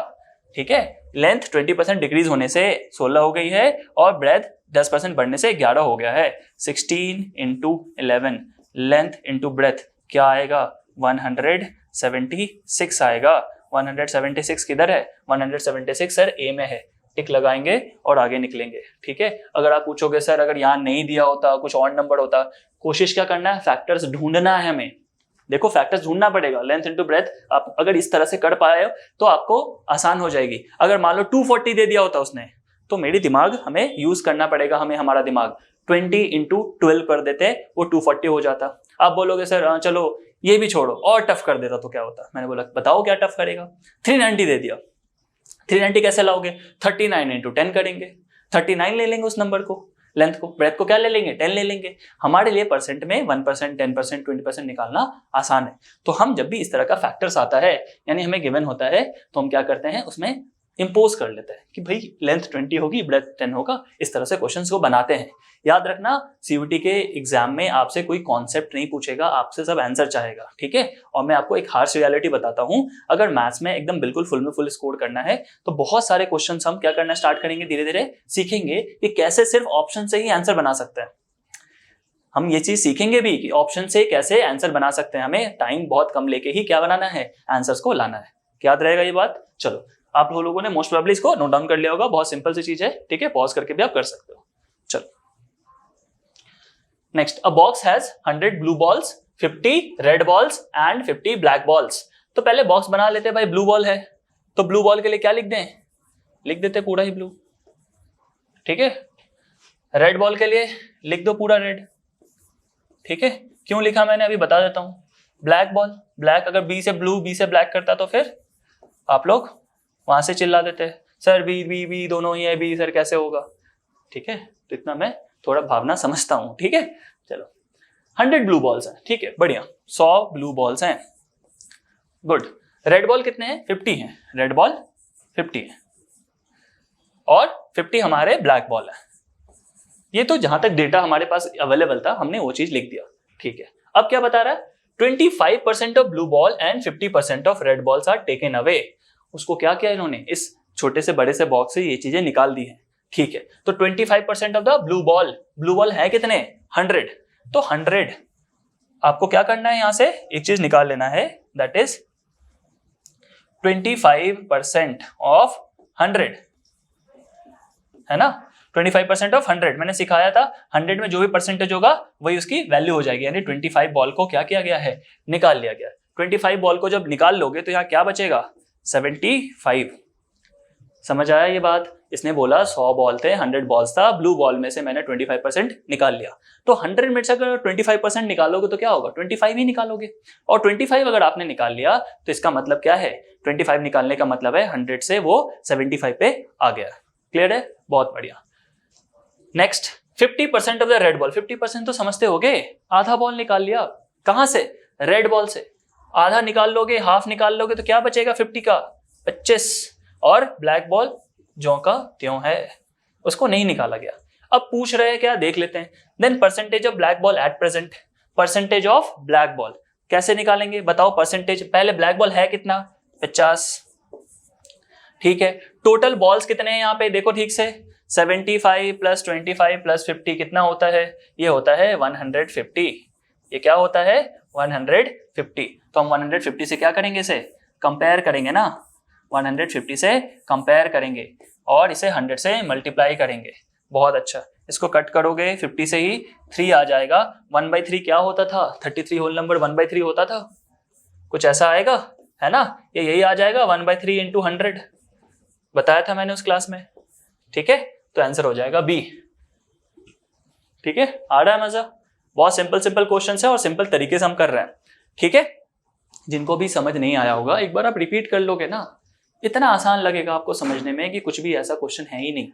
ठीक है, लेंथ 20% डिक्रीज होने से 16 हो गई है, और ब्रेथ 10% बढ़ने से 11 हो गया है। 16 इंटू 11, लेंथ इंटू ब्रेथ क्या आएगा, 176 आएगा। 176 किधर है, 176 सर ए में है, टिक लगाएंगे और आगे निकलेंगे। ठीक है, अगर आप पूछोगे सर अगर यहाँ नहीं दिया होता, कुछ और नंबर होता, कोशिश क्या करना है, फैक्टर्स ढूंढना है हमें। देखो फैक्टर्स ढूंढना पड़ेगा, लेंथ इनटू ब्रेथ आप अगर इस तरह से कर पाए तो आपको आसान हो जाएगी। अगर मान लो 240 दे दिया होता उसने, तो मेरी दिमाग हमें यूज करना पड़ेगा, हमें हमारा दिमाग 20 इंटू 12 कर देते, वो 240 हो जाता। आप बोलोगे सर चलो ये भी छोड़ो और टफ कर देता तो क्या होता, मैंने बोला बताओ क्या टफ करेगा, 390 दे दिया। 390 कैसे लाओगे, 39 इंटू 10 करेंगे, 39 ले लेंगे उस नंबर को, लेंथ को, ब्रेथ को क्या ले लेंगे, 10 ले लेंगे। हमारे लिए परसेंट में 1%, 10%, 20% निकालना आसान है। तो हम जब भी इस तरह का फैक्टर्स आता है, यानी हमें गिवन होता है, तो हम क्या करते हैं उसमें इंपोज कर लेते हैं कि भाई लेंथ 20 होगी, ब्रेथ 10 होगा। इस तरह से क्वेश्चंस को बनाते हैं। याद रखना, सीयूटी के एग्जाम में आपसे कोई कॉन्सेप्ट नहीं पूछेगा, आपसे सब आंसर चाहेगा। ठीक है, और मैं आपको एक हार्श रियलिटी बताता हूं, अगर मैथ्स में एकदम बिल्कुल फुल में फुल स्कोर करना है तो बहुत सारे क्वेश्चन हम क्या करना स्टार्ट करेंगे, धीरे धीरे सीखेंगे कि कैसे सिर्फ ऑप्शन से ही आंसर बना सकते हैं। हम ये चीज सीखेंगे भी कि ऑप्शन से कैसे आंसर बना सकते हैं, हमें टाइम बहुत कम लेके ही क्या बनाना है, आंसर्स को लाना है। याद रहेगा ये बात। चलो, आप लोगों ने मोस्ट प्रोबेबली इसको नोट डाउन कर लिया होगा, बहुत सिंपल सी चीज है। ठीक है, पॉज करके भी आप कर सकते हो। चलो next, a box has 100 blue balls, 50 red balls and 50 black balls. तो पहले बॉक्स बना लेते हैं भाई, ब्लू बॉल है तो ब्लू बॉल के लिए क्या लिख दें, लिख देते पूरा ही ब्लू। ठीक है, रेड बॉल के लिए लिख दो पूरा रेड। ठीक है, क्यों लिखा मैंने अभी बता देता हूं। ब्लैक बॉल, ब्लैक अगर बी से ब्लू बी से ब्लैक करता तो फिर आप लोग वहां से चिल्ला देते सर बी बी बी दोनों ही है, बी सर कैसे होगा। ठीक है, तो इतना मैं थोड़ा भावना समझता हूं। ठीक है, चलो 100 ब्लू बॉल्स हैं। ठीक है, बढ़िया, 100 ब्लू बॉल्स हैं, गुड। रेड बॉल कितने हैं, 50 हैं, रेड बॉल 50 है, और 50 हमारे ब्लैक बॉल है। ये तो जहां तक डेटा हमारे पास अवेलेबल था हमने वो चीज लिख दिया। ठीक है, अब क्या बता रहा है, 25% of blue ball and 50% of red balls are taken away. उसको क्या किया इन्होंने, इस छोटे से बड़े से बॉक्स से ये चीजें निकाल दी हैं। ठीक है, तो 25% ऑफ द ब्लू बॉल है कितने 100, तो 100 आपको क्या करना है, यहां से एक चीज निकाल लेना है, दैट इज 25% ऑफ 100, है ना, 25% ऑफ 100 मैंने सिखाया था, 100 में जो भी परसेंटेज होगा वही उसकी वैल्यू हो जाएगी, यानी 25 बॉल को क्या किया गया है, निकाल लिया गया। 25 बॉल को जब निकाल लोगे तो यहाँ क्या बचेगा 75। समझ आया ये बात? इसने बोला 100 बॉल थे, 100 बॉल्स था, ब्लू बॉल में से मैंने 25% निकाल लिया, तो 100 में से अगर 25% निकालोगे तो क्या होगा 25 ही निकालोगे, और 25 अगर आपने निकाल लिया तो इसका मतलब क्या है, 25 निकालने का मतलब है 100 से वो 75 पे आ गया। क्लियर है? बहुत बढ़िया। Next 50% of the red ball, 50% तो समझते होगे, आधा बॉल निकाल लिया, कहां से, रेड बॉल से, आधा निकाल लोगे, हाफ निकाल लोगे तो क्या बचेगा 50 का 25, और ब्लैक बॉल ज्यों का त्यों है, उसको नहीं निकाला गया। अब पूछ रहे हैं क्या, देख लेते हैं। Then percentage of black ball at present, percentage of black ball कैसे निकालेंगे बताओ, परसेंटेज पहले ब्लैक बॉल है कितना 50, ठीक है, टोटल बॉल्स कितने हैं यहाँ पे देखो ठीक से, 75 प्लस 25 प्लस 50 कितना होता है, ये होता है 150, ये क्या होता है 150, तो हम 150 से क्या करेंगे, इसे कंपेयर करेंगे ना, 150 से कंपेयर करेंगे और इसे 100 से मल्टीप्लाई करेंगे। बहुत अच्छा, इसको कट करोगे 50 से ही 3 आ जाएगा, 1/3 क्या होता था, 33 होल नंबर 1/3 होता था, कुछ ऐसा आएगा, है ना, ये यही आ जाएगा 1/3 इंटू 100, बताया था मैंने उस क्लास में, ठीक है, तो आंसर हो जाएगा बी। ठीक है, आ रहा है मजा? बहुत सिंपल क्वेश्चन है और सिंपल तरीके से हम कर रहे हैं, ठीक है। जिनको भी समझ नहीं आया होगा एक बार आप रिपीट कर लोगे ना, इतना आसान लगेगा आपको समझने में कि कुछ भी ऐसा क्वेश्चन है ही नहीं,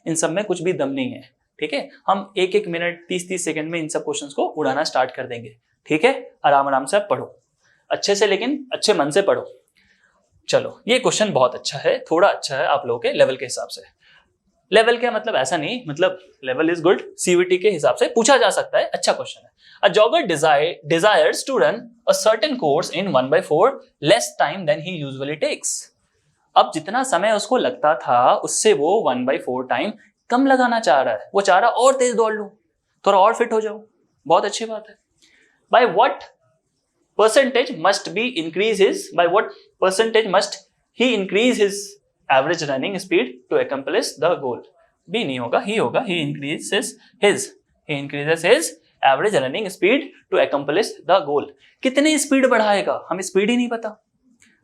इन सब में कुछ भी दम नहीं है, ठीक है। हम एक मिनट 30 सेकंड में इन सब क्वेश्चंस को उड़ाना स्टार्ट कर देंगे, ठीक है। आराम से आप पढ़ो अच्छे से, लेकिन अच्छे मन से पढ़ो। चलो, ये क्वेश्चन बहुत अच्छा है, थोड़ा अच्छा है आप लोगों के लेवल के हिसाब से। लेवल क्या मतलब ऐसा नहीं, मतलब लेवल इज गुड, सीवीटी के हिसाब से पूछा जा सकता है, अच्छा क्वेश्चन है। अ jogger desires to run a certain course in 1/4 less time than he usually takes। अब जितना समय उसको लगता था उससे वो 1/4 टाइम कम लगाना चाह रहा है, वो चाह रहा और तेज दौड़ लूं, थोड़ा और फिट हो जाऊं, बहुत अच्छी बात है। by what percentage must he increase his average running speed to accomplish the goal? B नहीं होगा, ही होगा, he increases his average running speed to accomplish the goal। कितनी स्पीड बढ़ाएगा, हमें स्पीड ही नहीं पता,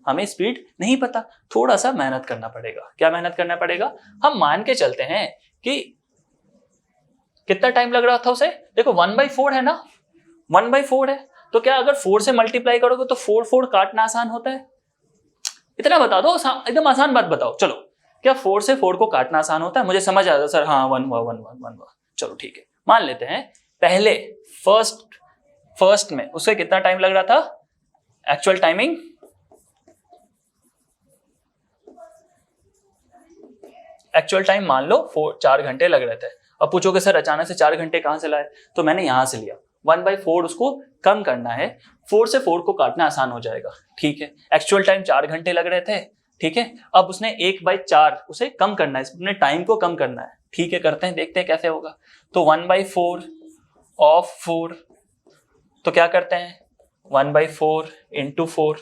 हमें स्पीड नहीं पता, थोड़ा सा मेहनत करना पड़ेगा। क्या मेहनत करना पड़ेगा, हम मान के चलते हैं कि कितना टाइम लग रहा था उसे, देखो 1/4 है ना, 1/4 है, तो क्या अगर 4 से मल्टीप्लाई करोगे तो 4 काटना आसान होता है, इतना बता दो, एकदम आसान बात बताओ। चलो, क्या 4 से 4 को काटना आसान होता है, मुझे समझ आया सर, हाँ 1 हुआ, चलो ठीक है, मान लेते हैं। पहले फर्स्ट में उसे कितना टाइम लग रहा था, एक्चुअल टाइमिंग 4 लो 4 घंटे लग रहे थे। अब पूछोगे सर अचानक से 4 घंटे कहां से लाए, तो मैंने यहां से लिया, 1/4 उसको कम करना है, 4 से 4 को काटना आसान हो जाएगा, ठीक है। एक्चुअल टाइम 4 घंटे लग रहे थे, ठीक है, अब उसने 1/4 उसे कम करना है, अपने टाइम को कम करना है, ठीक है, करते हैं, देखते हैं कैसे होगा। तो 1/4 ऑफ 4, तो क्या करते हैं 1/4 इंटू 4,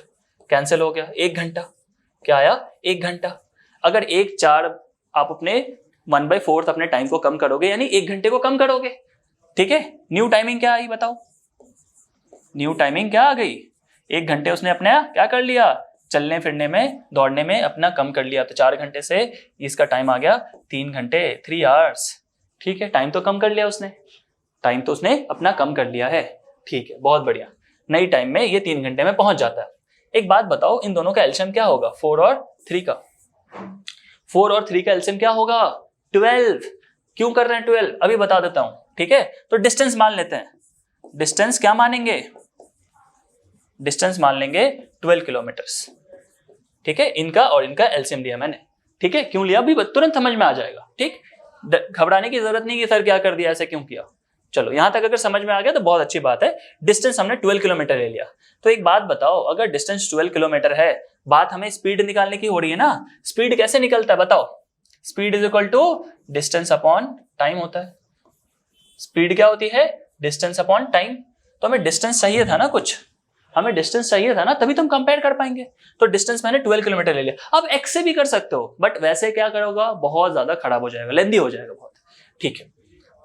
कैंसिल हो गया, 1 घंटा, क्या आया 1 घंटा। अगर 1/4 आप अपने 1/4 अपने टाइम को कम करोगे, यानी 1 घंटे को कम करोगे, ठीक है। न्यू टाइमिंग क्या आई बताओ, न्यू टाइमिंग क्या आ गई, 1 घंटे उसने अपना क्या कर लिया, चलने फिरने में दौड़ने में अपना कम कर लिया, तो 4 घंटे से इसका टाइम आ गया 3 घंटे, 3 आवर्स, ठीक है। टाइम तो कम कर लिया उसने, टाइम तो उसने अपना कम कर लिया है, ठीक है, बहुत बढ़िया। नई टाइम में ये 3 घंटे में पहुंच जाता है। एक बात बताओ, इन दोनों का एलसीएम क्या होगा, 4 और 3 का, 4 और 3 का एलसीएम क्या होगा 12। क्यों कर रहे हैं 12, अभी बता देता हूं, ठीक है। तो डिस्टेंस मान लेते हैं, डिस्टेंस क्या मानेंगे, डिस्टेंस मान लेंगे 12 किलोमीटर्स, ठीक है। इनका और इनका एलसीएम दिया मैंने, ठीक है। क्यों लिया अभी तुरंत समझ में आ जाएगा, ठीक, घबराने की जरूरत नहीं कि सर क्या कर दिया, ऐसे क्यों किया। चलो, यहां तक अगर समझ में आ गया तो बहुत अच्छी बात है। डिस्टेंस हमने 12 किलोमीटर ले लिया, तो एक बात बताओ, अगर डिस्टेंस 12 किलोमीटर है, बात हमें स्पीड निकालने की हो रही है ना, स्पीड कैसे निकलता है बताओ, speed is equal to distance upon time होता है। स्पीड क्या होती है? Distance upon time. तो हमें डिस्टेंस चाहिए था ना, कुछ हमें डिस्टेंस चाहिए था ना, तभी तुम कंपेयर कर पाएंगे। तो डिस्टेंस मैंने 12 किलोमीटर ले लिया। अब x से भी कर सकते हो, बट वैसे क्या करोगा, बहुत ज्यादा खराब हो जाएगा, लेंदी हो जाएगा बहुत। ठीक है,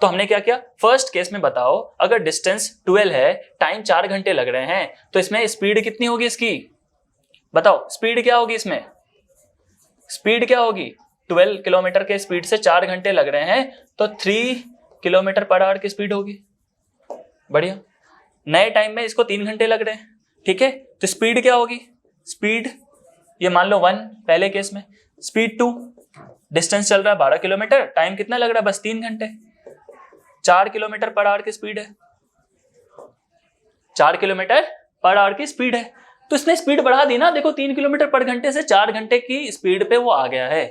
तो हमने क्या किया, फर्स्ट केस में बताओ, अगर डिस्टेंस 12 है, टाइम 4 घंटे लग रहे हैं, तो इसमें स्पीड कितनी होगी इसकी? बताओ स्पीड क्या होगी इसमें? स्पीड क्या होगी? 12 किलोमीटर के स्पीड से 4 घंटे लग रहे हैं, तो 3 किलोमीटर पर आवर की स्पीड होगी। बढ़िया। नए टाइम में इसको 3 घंटे लग रहे हैं, ठीक है, तो स्पीड क्या होगी? स्पीड ये मान लो 1 पहले केस में, स्पीड 2, डिस्टेंस चल रहा है 12 किलोमीटर, टाइम कितना लग रहा है? बस 3 घंटे। 4 किलोमीटर पर आवर की स्पीड है, 4 किलोमीटर पर आवर की स्पीड है। तो इसने स्पीड बढ़ा दी ना, देखो 3 किलोमीटर पर घंटे से 4 घंटे की स्पीड पे वो आ गया है।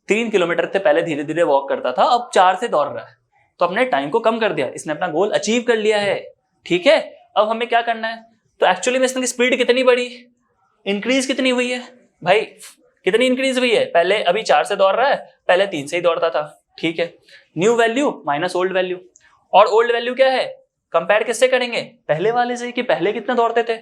3 किलोमीटर से पहले धीरे धीरे वॉक करता था, अब 4 से दौड़ रहा है, तो अपने टाइम को कम कर दिया, इसने अपना गोल अचीव कर लिया है। ठीक है, अब हमें क्या करना है, तो एक्चुअली में इसकी स्पीड कितनी बढ़ी, इंक्रीज कितनी हुई है भाई, कितनी इंक्रीज हुई है? पहले अभी 4 से दौड़ रहा है, पहले 3 से ही दौड़ता था। ठीक है, new value minus old value, और ओल्ड वैल्यू क्या है, कंपेयर किससे करेंगे? पहले वाले से, कि पहले कितना दौड़ते थे,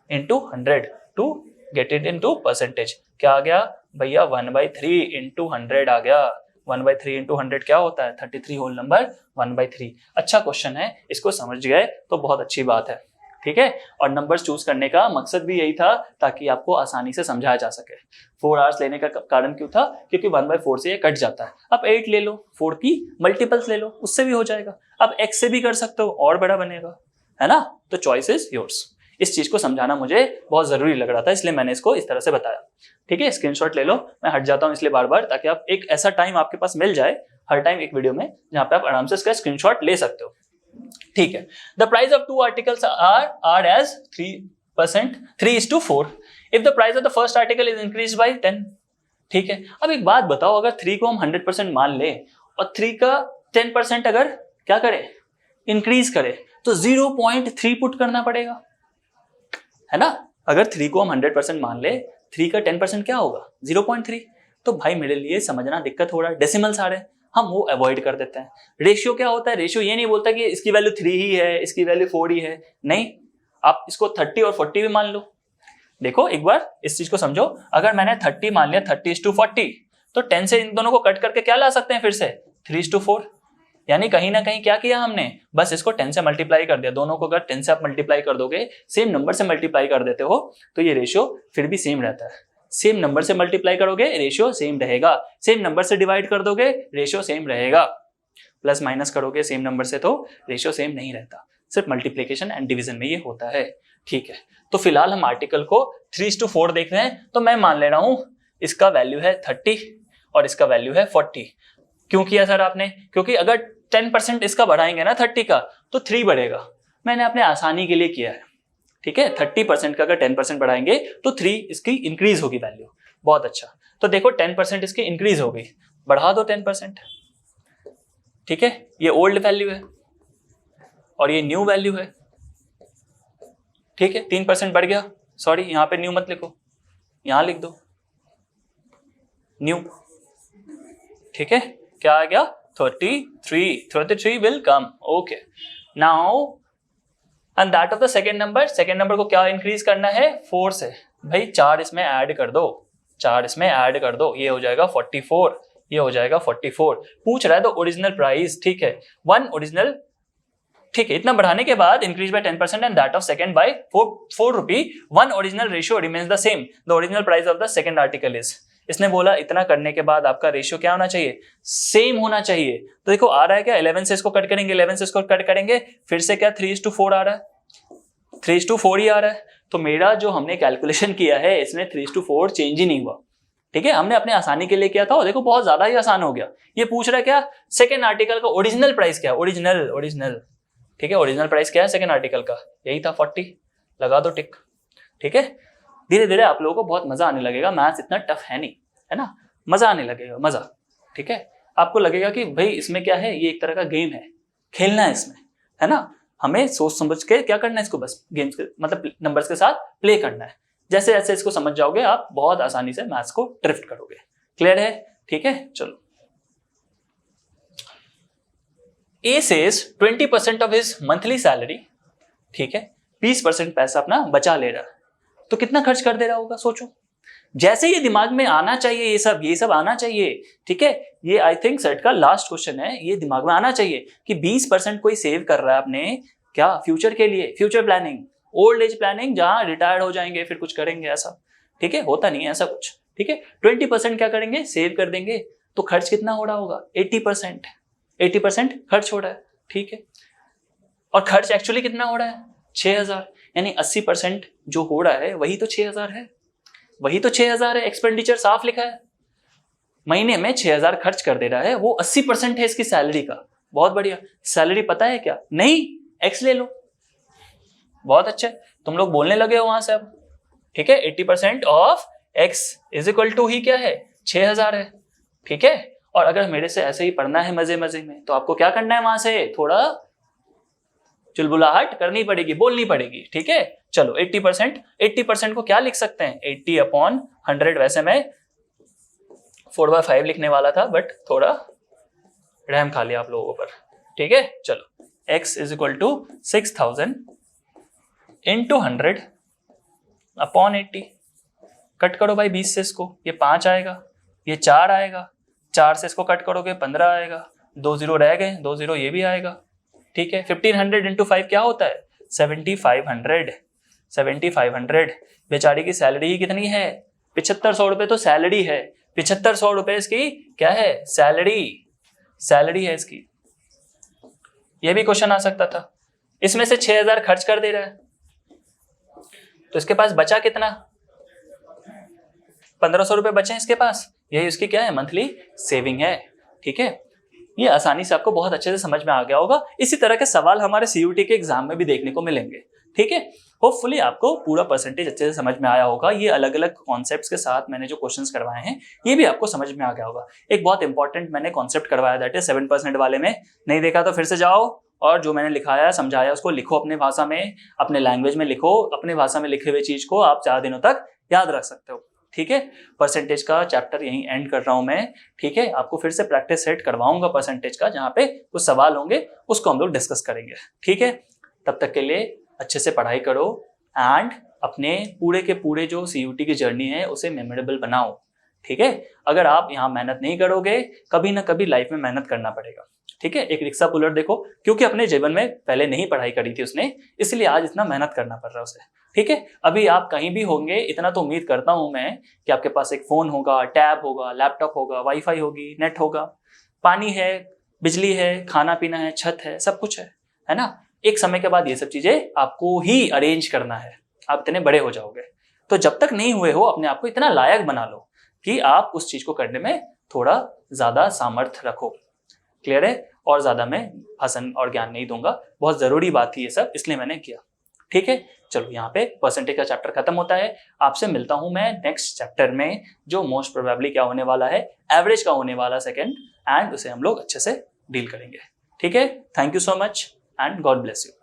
into 100 to get it into percentage. क्या आ गया भैया? 1/3 इंटू 100 आ गया। 1/3 इंटू 100 क्या होता है? 33 होल नंबर 1/3। अच्छा क्वेश्चन है, इसको समझ गए तो बहुत अच्छी बात है। ठीक है, और नंबर्स चूज करने का मकसद भी यही था, ताकि आपको आसानी से समझाया जा सके। 4 आवर्स लेने का कारण क्यों था? क्योंकि 1/4 से ये कट जाता है। अब 8 ले लो, 4 की मल्टीपल्स ले लो, उससे भी हो जाएगा। अब x से भी कर सकते हो, और बड़ा बनेगा, है ना? तो चॉइस इज योर्स। इस चीज को समझाना मुझे बहुत जरूरी लग रहा था, इसलिए मैंने इसको इस तरह से बताया। ठीक है, स्क्रीनशॉट ले लो, मैं हट जाता हूं इसलिए बार बार, ताकि आप एक ऐसा टाइम आपके पास मिल जाए हर टाइम एक वीडियो में, जहां पे आप आराम से इसका स्क्रीनशॉट ले सकते हो। ठीक है, the price of 2 articles are as 3:4 if the price of the first article is increase by 10। ठीक है, अब एक बात बताओ, अगर 3 को हम 100% मान ले और 3 का 10% अगर क्या करे, इंक्रीज करे, तो 0.3 पुट करना पड़ेगा, है ना? अगर 3 को हम 100% मान ले, 3 का 10% क्या होगा? 0.3। तो भाई मेरे लिए समझना दिक्कत हो रहा है, डेसिमल्स आ रहे हैं, हम वो अवॉइड कर देते हैं। रेशियो क्या होता है? रेशियो ये नहीं बोलता कि इसकी वैल्यू 3 ही है, इसकी वैल्यू 4 ही है, नहीं, आप इसको 30 और 40 भी मान लो। देखो एक बार इस चीज को समझो, अगर मैंने 30 मान लिया, 30:40, तो 10 से इन दोनों को कट करके क्या ला सकते हैं फिर से? 3:4। यानी कहीं ना कहीं क्या किया हमने, बस इसको 10 से मल्टीप्लाई कर दिया। दोनों को अगर 10 से आप मल्टीप्लाई कर दोगे, सेम नंबर से मल्टीप्लाई कर देते हो, तो ये रेशियो फिर भी सेम रहता है। सेम नंबर से मल्टीप्लाई करोगे, रेशियो सेम रहेगा। सेम नंबर से डिवाइड कर दोगे, रेशियो सेम रहेगा। प्लस माइनस करोगे सेम नंबर से, तो रेशियो सेम नहीं रहता। सिर्फ मल्टीप्लिकेशन एंड डिवीजन में ये होता है। ठीक है, तो फिलहाल हम आर्टिकल को 3:4 देख रहे हैं, तो मैं मान ले रहा हूं इसका वैल्यू है 30 और इसका वैल्यू है 40। क्यों किया सर आपने? क्योंकि अगर 10% इसका बढ़ाएंगे ना 30 का, तो 3 बढ़ेगा। मैंने अपने आसानी के लिए किया है। ठीक है, 30% का अगर 10% बढ़ाएंगे तो 3 इसकी इंक्रीज होगी वैल्यू। बहुत अच्छा, तो देखो 10% इसकी इंक्रीज हो गई, बढ़ा दो 10%। ठीक है, ये ओल्ड वैल्यू है और ये न्यू वैल्यू है। ठीक है, 3% बढ़ गया, सॉरी यहां पे न्यू मत लिखो, यहां लिख दो न्यू। ठीक है, क्या आ गया? 33 will come. Okay. Now, and that of the second number, second number को क्या इंक्रीज करना है? 4 से। भाई 4 इसमें ऐड कर दो, 4 इसमें ऐड कर दो, ये हो जाएगा 44, ये हो जाएगा 44। पूछ रहा है तो ओरिजिनल प्राइस, ठीक है, 1 ओरिजिनल, ठीक है, इतना बढ़ाने के बाद increase by 10% and that of second by 4 rupee, 1 original ratio remains the same, the original price of the second article is. इसने बोला इतना करने के बाद आपका रेशियो क्या होना चाहिए? सेम होना चाहिए। तो देखो आ रहा है क्या, 11 से इसको कट करेंगे, 11 से इसको कट करेंगे, फिर से क्या 3:4 आ रहा है, 3:4 ही आ रहा है। तो मेरा जो हमने कैलकुलेशन किया है इसमें 3:4 चेंज ही नहीं हुआ। ठीक है, हमने अपने आसानी के लिए किया था और देखो बहुत ज्यादा ही आसान हो गया। ये पूछ रहा है क्या, सेकेंड आर्टिकल का ओरिजिनल प्राइस क्या है? ओरिजिनल ठीक है, ओरिजिनल प्राइस क्या है सेकेंड आर्टिकल का? यही था 40, लगा दो टिक। ठीक है, धीरे धीरे आप लोगों को बहुत मजा आने लगेगा, मैथ्स इतना टफ है नहीं, है ना? मजा आने लगेगा, मजा। ठीक है, आपको लगेगा कि भाई इसमें क्या है, ये एक तरह का गेम है, खेलना है इसमें, है ना? हमें सोच समझ के क्या करना है, इसको बस गेम्स के मतलब नंबर्स के साथ प्ले करना है। जैसे जैसे इसको समझ जाओगे आप बहुत आसानी से मैथ्स को ड्रिफ्ट करोगे। क्लियर है? ठीक है, चलो A says 20% of his monthly salary, ठीक है, 20% पैसा अपना बचा ले रहा है, तो कितना खर्च कर दे रहा होगा सोचो। जैसे ये दिमाग में आना चाहिए, ये सब आना चाहिए, ठीक है। ये आई थिंक सेट का लास्ट क्वेश्चन है, ये दिमाग में आना चाहिए कि 20% कोई सेव कर रहा है अपने क्या फ्यूचर के लिए, future planning, old age planning, जहां रिटायर्ड हो जाएंगे फिर कुछ करेंगे, ऐसा, ठीक है, होता नहीं है ऐसा कुछ, ठीक है। 20% क्या करेंगे, सेव कर देंगे, तो खर्च कितना हो रहा होगा, 80% खर्च हो रहा है, ठीक है। और खर्च एक्चुअली कितना हो रहा है, 6000, यानी 80% जो हो रहा है वही तो 6000 है, वही तो 6000 है, एक्सपेंडिचर साफ लिखा है, महीने में 6000 खर्च कर दे रहा है, वो 80% है इसकी सैलरी का। बहुत बढ़िया। सैलरी पता है क्या, नहीं, एक्स ले लो, बहुत अच्छा, तुम लोग बोलने लगे हो वहां से अब, ठीक है। 80% of x is equal to ही क्या है, 6000 है, ठीक है। और अगर मेरे से ऐसे ही पढ़ना है मजे मजे में, तो आपको क्या करना है, वहां से थोड़ा चुलबुलाहट करनी पड़ेगी, बोलनी पड़ेगी, ठीक है। चलो 80% को क्या लिख सकते हैं, 80/100, वैसे मैं 4/5 लिखने वाला था, बट थोड़ा रहम खा लिया आप लोगों पर, ठीक है। चलो x is equal to 6000 into 100/80, cut करो भाई 20 से इसको, ये 5 आएगा, ये 4 आएगा, 4 से इसको कट करोगे 15 आएगा, 2 0 रह गए, 2 0 ये भी आएगा, ठीक है। 1500 इंटू 5 क्या होता है, 7500। बेचारी की सैलरी ही कितनी है, 7500 रुपए तो सैलरी है, 7500 रुपए इसकी क्या है, सैलरी है इसकी। यह भी क्वेश्चन आ सकता था। इसमें से 6000 खर्च कर दे रहा है, तो इसके पास बचा कितना, 1500 रुपए बचे इसके पास, यही उसकी क्या है, मंथली सेविंग है, ठीक है। ये आसानी से आपको बहुत अच्छे से समझ में आ गया होगा। इसी तरह के सवाल हमारे सीयूटी के एग्जाम में भी देखने को मिलेंगे, ठीक है। होपफुली आपको पूरा परसेंटेज अच्छे से समझ में आया होगा। ये अलग अलग कॉन्सेप्ट्स के साथ मैंने जो क्वेश्चंस करवाए हैं, ये भी आपको समझ में आ गया होगा। एक बहुत इंपॉर्टेंट मैंने कॉन्सेप्ट करवाया, दैट इज 7% वाले में, नहीं देखा तो फिर से जाओ और जो मैंने लिखाया समझाया उसको लिखो अपने भाषा में, अपने लैंग्वेज में लिखो, अपने भाषा में लिखे हुए चीज को आप 4 दिनों तक याद रख सकते हो, ठीक है। परसेंटेज का चैप्टर यहीं एंड कर रहा हूं मैं, ठीक है। आपको फिर से प्रैक्टिस सेट करवाऊंगा परसेंटेज का, जहां पे कुछ सवाल होंगे उसको हम लोग डिस्कस करेंगे, ठीक है। तब तक के लिए अच्छे से पढ़ाई करो एंड अपने पूरे के पूरे जो सीयूटी की जर्नी है उसे मेमोरेबल बनाओ, ठीक है। अगर आप यहाँ मेहनत नहीं करोगे, कभी ना कभी लाइफ में मेहनत करना पड़ेगा, ठीक है। एक रिक्शा पुलर देखो, क्योंकि अपने जीवन में पहले नहीं पढ़ाई करी थी उसने, इसलिए आज इतना मेहनत करना पड़ रहा है उसे, ठीक है। अभी आप कहीं भी होंगे, इतना तो उम्मीद करता हूं मैं कि आपके पास एक फोन होगा, टैब होगा, लैपटॉप होगा, वाईफाई होगी, नेट होगा, पानी है, बिजली है, खाना पीना है, छत है, सब कुछ है ना। एक समय के बाद ये सब चीजें आपको ही अरेंज करना है, आप इतने बड़े हो जाओगे। तो जब तक नहीं हुए हो, अपने आप को इतना लायक बना लो कि आप उस चीज को करने में थोड़ा ज्यादा सामर्थ्य रखो, क्लियर है। और ज्यादा मैं भाषण और ज्ञान नहीं दूंगा, बहुत जरूरी बात थी ये सब, इसलिए मैंने किया, ठीक है। चलो यहाँ पे परसेंटेज का चैप्टर खत्म होता है। आपसे मिलता हूं मैं नेक्स्ट चैप्टर में, जो मोस्ट प्रोबेबली क्या होने वाला है, एवरेज का होने वाला सेकंड, एंड उसे हम लोग अच्छे से डील करेंगे, ठीक है। Thank you so much and God bless you.